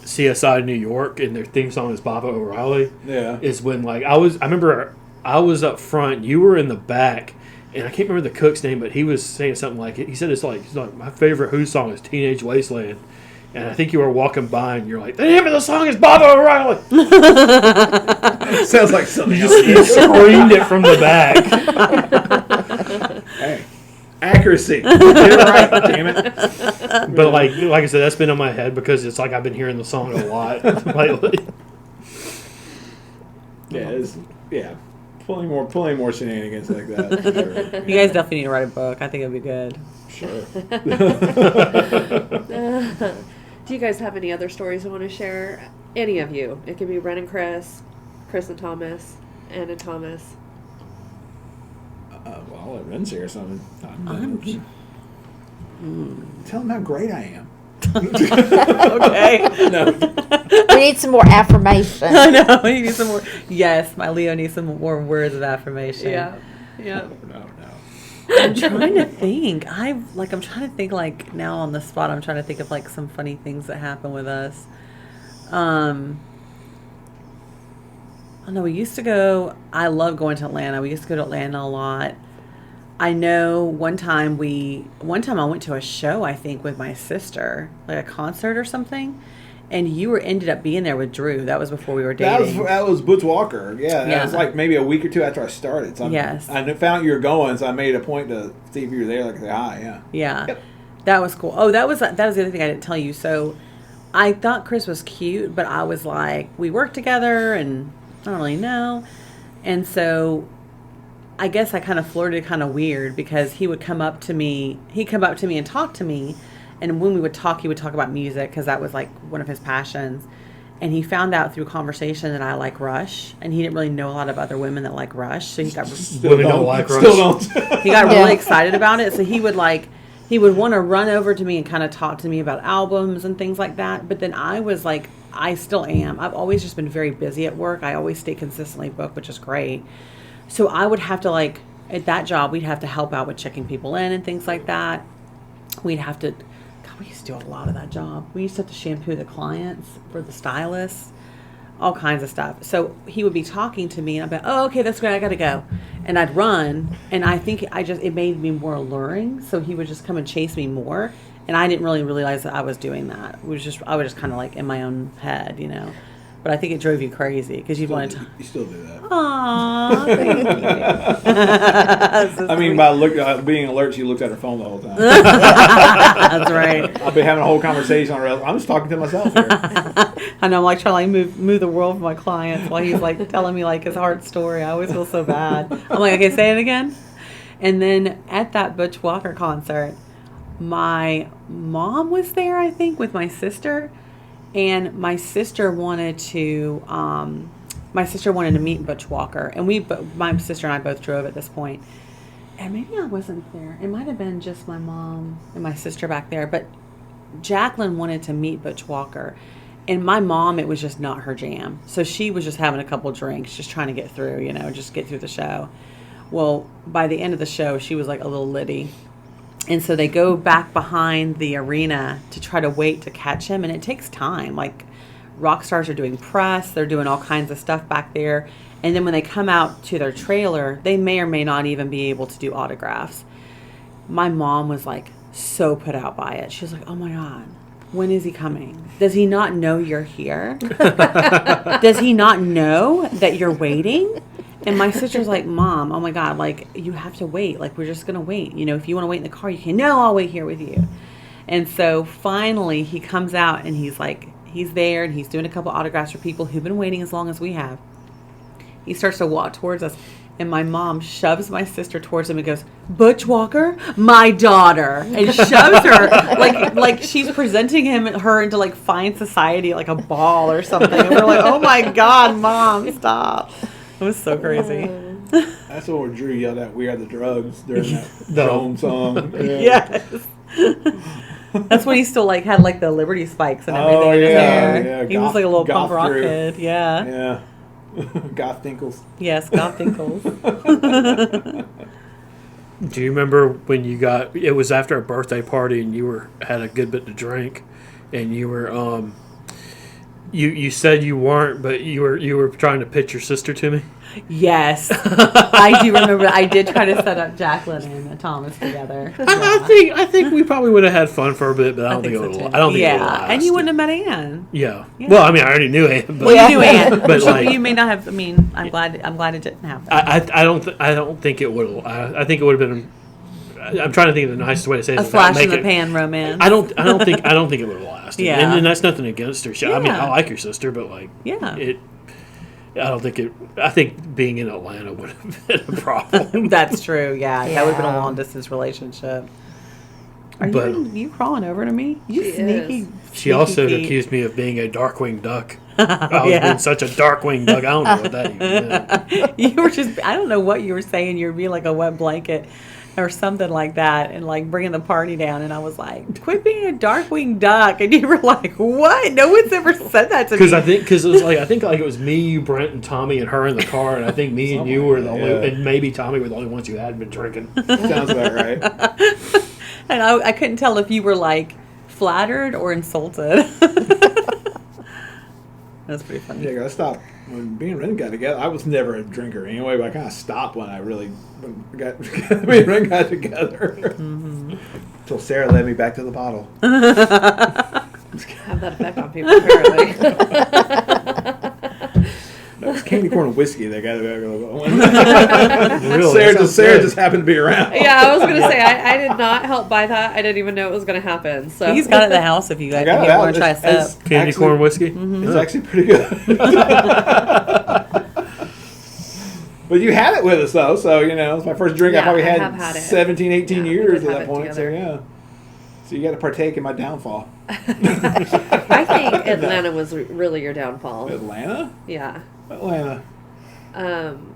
CSI New York, and their theme song is Baba O'Reilly. Yeah, is when I remember I was up front, you were in the back, and I can't remember the cook's name, but he was saying something like, he said he's like my favorite Who song is Teenage Wasteland. And I think you were walking by, and you're like, the name of the song is Baba O'Reilly. Sounds like something You else. just screamed it from the back. Hey, accuracy. Get it right, damn it. But like I said, that's been on my head because it's like I've been hearing the song a lot lately. Yeah, plenty more shenanigans like that. Sure. You guys definitely need to write a book. I think it'd be good. Sure. Do you guys have any other stories you want to share? Any of you. It could be Ren and Chris, Chris and Thomas, Ann and Thomas. Well, I'll let Ren share something. Tell them how great I am. Okay. No. We need some more affirmation. I know. We need some more. Yes, my Leo needs some more words of affirmation. Yeah. No. I'm trying to think. I'm trying to think now on the spot. I'm trying to think of some funny things that happen with us. I don't know. We used to go. I love going to Atlanta. We used to go to Atlanta a lot. I know one time I went to a show, I think, with my sister, like a concert or something. And you ended up being there with Drew. That was before we were dating. That was Butch Walker. Yeah, that was maybe a week or two after I started. So yes. I found you were going, so I made a point to see if you were there, say hi. Yeah. Yeah. Yep. That was cool. Oh, that was the other thing I didn't tell you. So I thought Chris was cute, but I was like, we work together, and I don't really know. And so I guess I kind of flirted kind of weird because he would come up to me. He'd come up to me and talk to me. And when we would talk, he would talk about music because that was one of his passions. And he found out through conversation that I like Rush, and he didn't really know a lot of other women that like Rush. So he got Women don't like Rush. Still don't. he got really excited about it. So he would want to run over to me and kind of talk to me about albums and things like that. But then I was like, I still am. I've always just been very busy at work. I always stay consistently booked, which is great. So I would have to at that job, we'd have to help out with checking people in and things like that. We'd have to. We used to do a lot of that job. We used to have to shampoo the clients for the stylists, all kinds of stuff. So he would be talking to me, and I'd be, oh, okay, that's great, I gotta go. And I'd run, and I think it made me more alluring, so he would just come and chase me more, and I didn't really realize that I was doing that. I was just kind of in my own head, But I think it drove you crazy because you wanted to. You still do that. Aww, thank you. I mean, by being alert, she looked at her phone the whole time. That's right. I'll be having a whole conversation on her. I'm just talking to myself here. I know, I'm trying to move the world for my clients while he's telling me his hard story. I always feel so bad. I'm like, okay, say it again. And then at that Butch Walker concert, my mom was there, I think, with my sister. And my sister wanted to meet Butch Walker, and my sister and I both drove at this point. And maybe I wasn't there. It might have been just my mom and my sister back there. But Jacqueline wanted to meet Butch Walker, and my mom, it was just not her jam. So she was just having a couple drinks, just trying to get through, just get through the show. Well, by the end of the show, she was a little litty. And so they go back behind the arena to try to wait to catch him. And it takes time. Rock stars are doing press. They're doing all kinds of stuff back there. And then when they come out to their trailer, they may or may not even be able to do autographs. My mom was so put out by it. She was like, oh my God, when is he coming? Does he not know you're here? Does he not know that you're waiting? And my sister's like, Mom, oh my God, like, you have to wait. Like, we're just going to wait. You know, if you want to wait in the car, you can. No, I'll wait here with you. And so finally he comes out and he's like, he's there and he's doing a couple autographs for people who've been waiting as long as we have. He starts to walk towards us. And my mom shoves my sister towards him and goes, Butch Walker, my daughter. And shoves her like she's presenting her into like fine society, like a ball or something. And we're like, oh my God, Mom, stop. It was so crazy. That's what Drew yelled at, "We are the drugs" during that Rome song. Yeah. Yes. That's when he still like had like the Liberty spikes and everything in his hair. Yeah, he was like a little punk rock Drew. kid. Yeah. Yeah. Goth Dinkles. Yes, Goth Dinkles. Do you remember when it was after a birthday party and you had a good bit to drink and you were you said you weren't, but you were trying to pitch your sister to me? Yes, I do remember. I did try to set up Jacqueline and Thomas together. Yeah. I think we probably would have had fun for a bit, but I don't think it would. I don't think it would have. And you wouldn't have met Ann. Yeah. Well, I mean, I already knew Ann. But Well, you knew Ann, but but like, you may not have. I mean, I'm glad it didn't happen. I don't think it would. I think it would have been. I'm trying to think of the nicest way to say A this. flash in the pan romance. I don't think it would have lasted. Yeah. And that's nothing against her. I mean, Yeah. I like your sister, but like, Yeah. I don't think it. I think being in Atlanta would have been a problem. That's true. Yeah, that would have been a Yeah. long distance relationship. Are But- you crawling over to me? You She sneaky. is. She also sneaky. accused me of being a Darkwing Duck. I was Yeah. being such a Darkwing Duck. I don't know what that even meant. You were just. I don't know what you were saying. You were being like a wet blanket. Or something like that, and like bringing the party down, and I was like, "Quit being a Darkwing Duck," and you were like, "What? No one's ever said that to me." Because it was like it was me, you, Brent, and Tommy, and her in the car, and I think me and you were the only, and maybe Tommy were the only ones who had been drinking. Sounds about right. And I couldn't tell if you were like flattered or insulted. That's pretty funny. Yeah, I stopped when me and Ren got together. I was never a drinker anyway, but I kind of stopped when me and Ren got together. Until Sarah led me back to the bottle. Have that effect on people, apparently. No, it's candy corn and whiskey. They got it. Really? Sarah just happened to be around. Yeah, I was going to say, I did not help buy that. I didn't even know it was going to happen. So He's got it at the house if you guys got it out. want to try a It's sip. Candy actually- corn whiskey? It's actually pretty good. But you had it with us, though. So, it was my first drink. Yeah, I probably I had, have had it. 17, 18 Yeah, years we at have that it point. together. So, yeah. So you got to partake in my downfall. I think Atlanta was really your downfall. Atlanta? Yeah. Atlanta.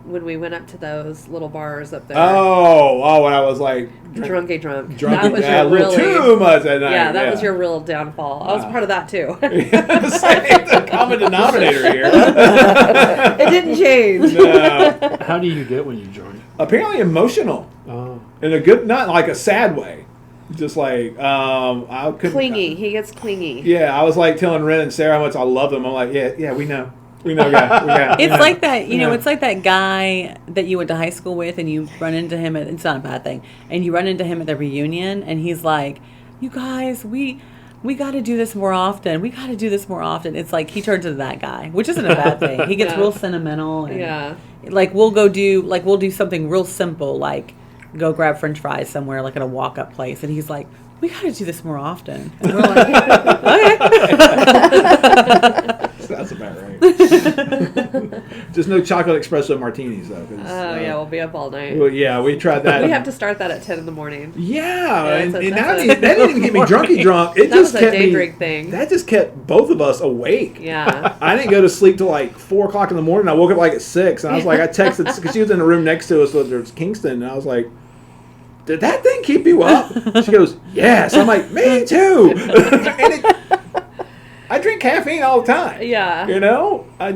When we went up to those little bars up there. Oh, when I was like Drunk. drunk, That was yeah, a your little really. too much at night. Yeah, that was your real downfall. I was Wow. part of that too. Same, the common denominator here. It didn't change. No. How do you get when you drink? Apparently emotional in a good, not like a sad way. Just like I couldn't. Clingy. He gets clingy. Yeah, I was like telling Ren and Sarah how much I love them. I'm like, yeah, we know, guy. It's like that, Yeah. it's like that guy that you went to high school with and you run into him it's not a bad thing. And you run into him at the reunion and he's like, "You guys, we got to do this more often. We got to do this more often." It's like he turns into that guy, which isn't a bad thing. He gets Yeah. real sentimental and Yeah. like we'll do something real simple like go grab french fries somewhere like at a walk-up place and he's like, "We got to do this more often." And we're like, "Okay." That's about right. Just no chocolate espresso martinis though. Oh yeah, we'll be up all night. Well, yeah, we tried that. We have to start that at 10 in the morning. Yeah, it's and that's that didn't even get me drunk. It That just was a kept day me. drink thing. That just kept both of us awake. Yeah. I didn't go to sleep till like 4 o'clock in the morning. I woke up like at 6, and I was like, I texted because she was in the room next to us. So there's Kingston, and I was like, "Did that thing keep you up?" She goes, "Yes." I'm like, "Me too." I drink caffeine all the time. Yeah. I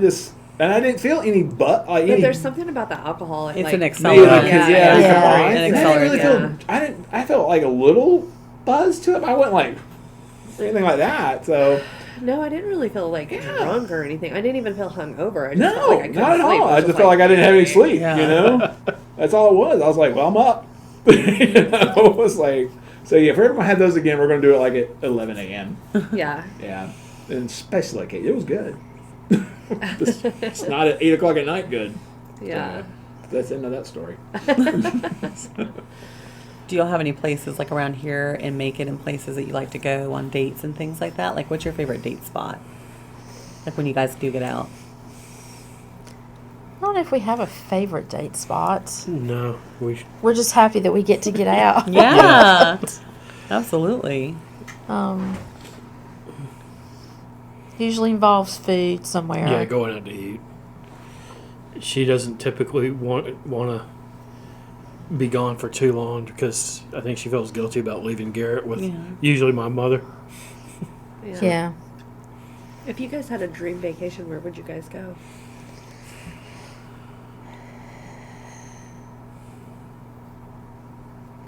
didn't feel any But there's something about the alcohol. It's like, an Maybe accelerant. because Yeah. combined. An And I didn't really accelerant, feel. I felt like a little buzz to it. But I wasn't like anything like that. So No, I didn't really feel like drunk or anything. I didn't even feel hungover. I just felt no, like I couldn't not at sleep. all. It I was just felt like I didn't have any sleep. Yeah. That's all it was. I was like, well, I'm up. It was like So yeah, if we're gonna have those again, we're gonna do it like at 11 a.m. Yeah. Yeah, and especially like it was good. It's not at 8 o'clock at night good. Yeah. That's the end of that story. Do y'all have any places like around here in Macon and places that you like to go on dates and things like that? Like, what's your favorite date spot? Like when you guys do get out. I don't know if we have a favorite date spot. No, We're just happy that we get to get out. Yeah, absolutely. Usually involves food somewhere. yeah, going out to eat. She doesn't typically want to be gone for too long because I think she feels guilty about leaving Garrett with usually my mother. Yeah. If you guys had a dream vacation, where would you guys go?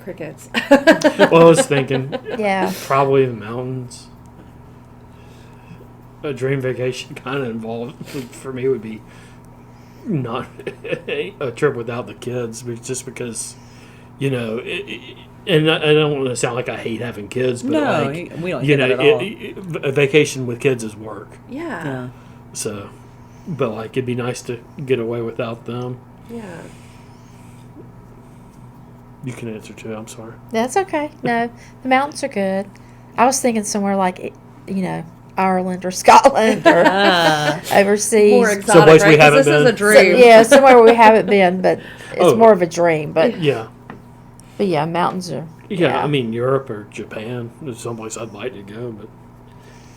Crickets. Well, I was thinking Yeah. probably the mountains. A dream vacation kind of involved for me would be not a trip without the kids, but just because, and I don't want to sound like I hate having kids, but No, like, we don't hate that at all. a vacation with kids is work. Yeah. Yeah. So, but like it'd be nice to get away without them. Yeah. You can answer too. I'm sorry. That's okay. No, the mountains are good. I was thinking somewhere like, Ireland or Scotland or overseas. More exotic, Someplace we right? 'Cause haven't this is a been. dream. Yeah, somewhere where we haven't been, but it's Oh. more of a dream. But Yeah. yeah, mountains are. Yeah, I mean Europe or Japan is someplace I'd like to go, but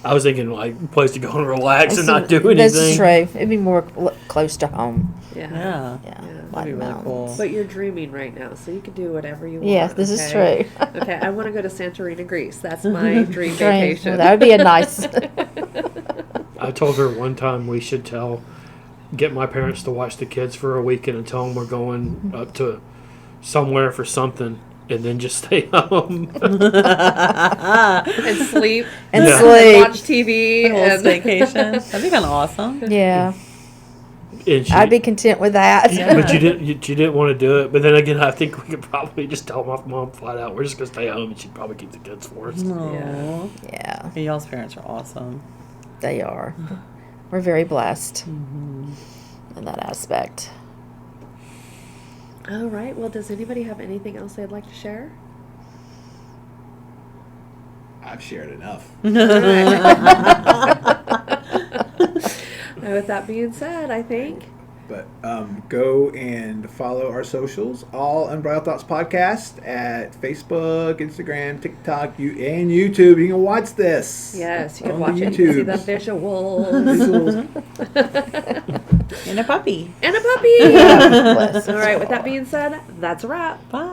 I was thinking like a place to go and relax and not do anything. This is true. It'd be more close to home. Yeah. Yeah. Yeah, That'd like be really mountains. cool. But you're dreaming right now, so you can do whatever you want. Yes, this is okay? true. Okay, I want to go to Santorini, Greece. That's my dream Dream. vacation. Well, that would be a nice. I told her one time we should get my parents to watch the kids for a weekend and tell them we're going up to somewhere for something, and then just stay home. And sleep. And Yeah. sleep. Watch TV. A little And staycation. That'd be kind of awesome. Yeah, And she, I'd be content with that. Yeah. but you didn't want to do it. But then again, I think we could probably just tell my mom flat out we're just gonna stay home, and she'd probably keep the kids for us. Aw. Yeah, Yeah, y'all's parents are awesome. they are. We're very blessed in that aspect. all right. Well, does anybody have anything else they'd like to share? I've shared enough. And with that being said, I think. But go and follow our socials, all Unbridled Thoughts Podcast at Facebook, Instagram, TikTok, and YouTube. You can watch this. Yes, you can on watch the it. You can see the YouTubes. visuals. And a puppy. And a puppy. Bless. All right. With that being said, that's a wrap. Bye.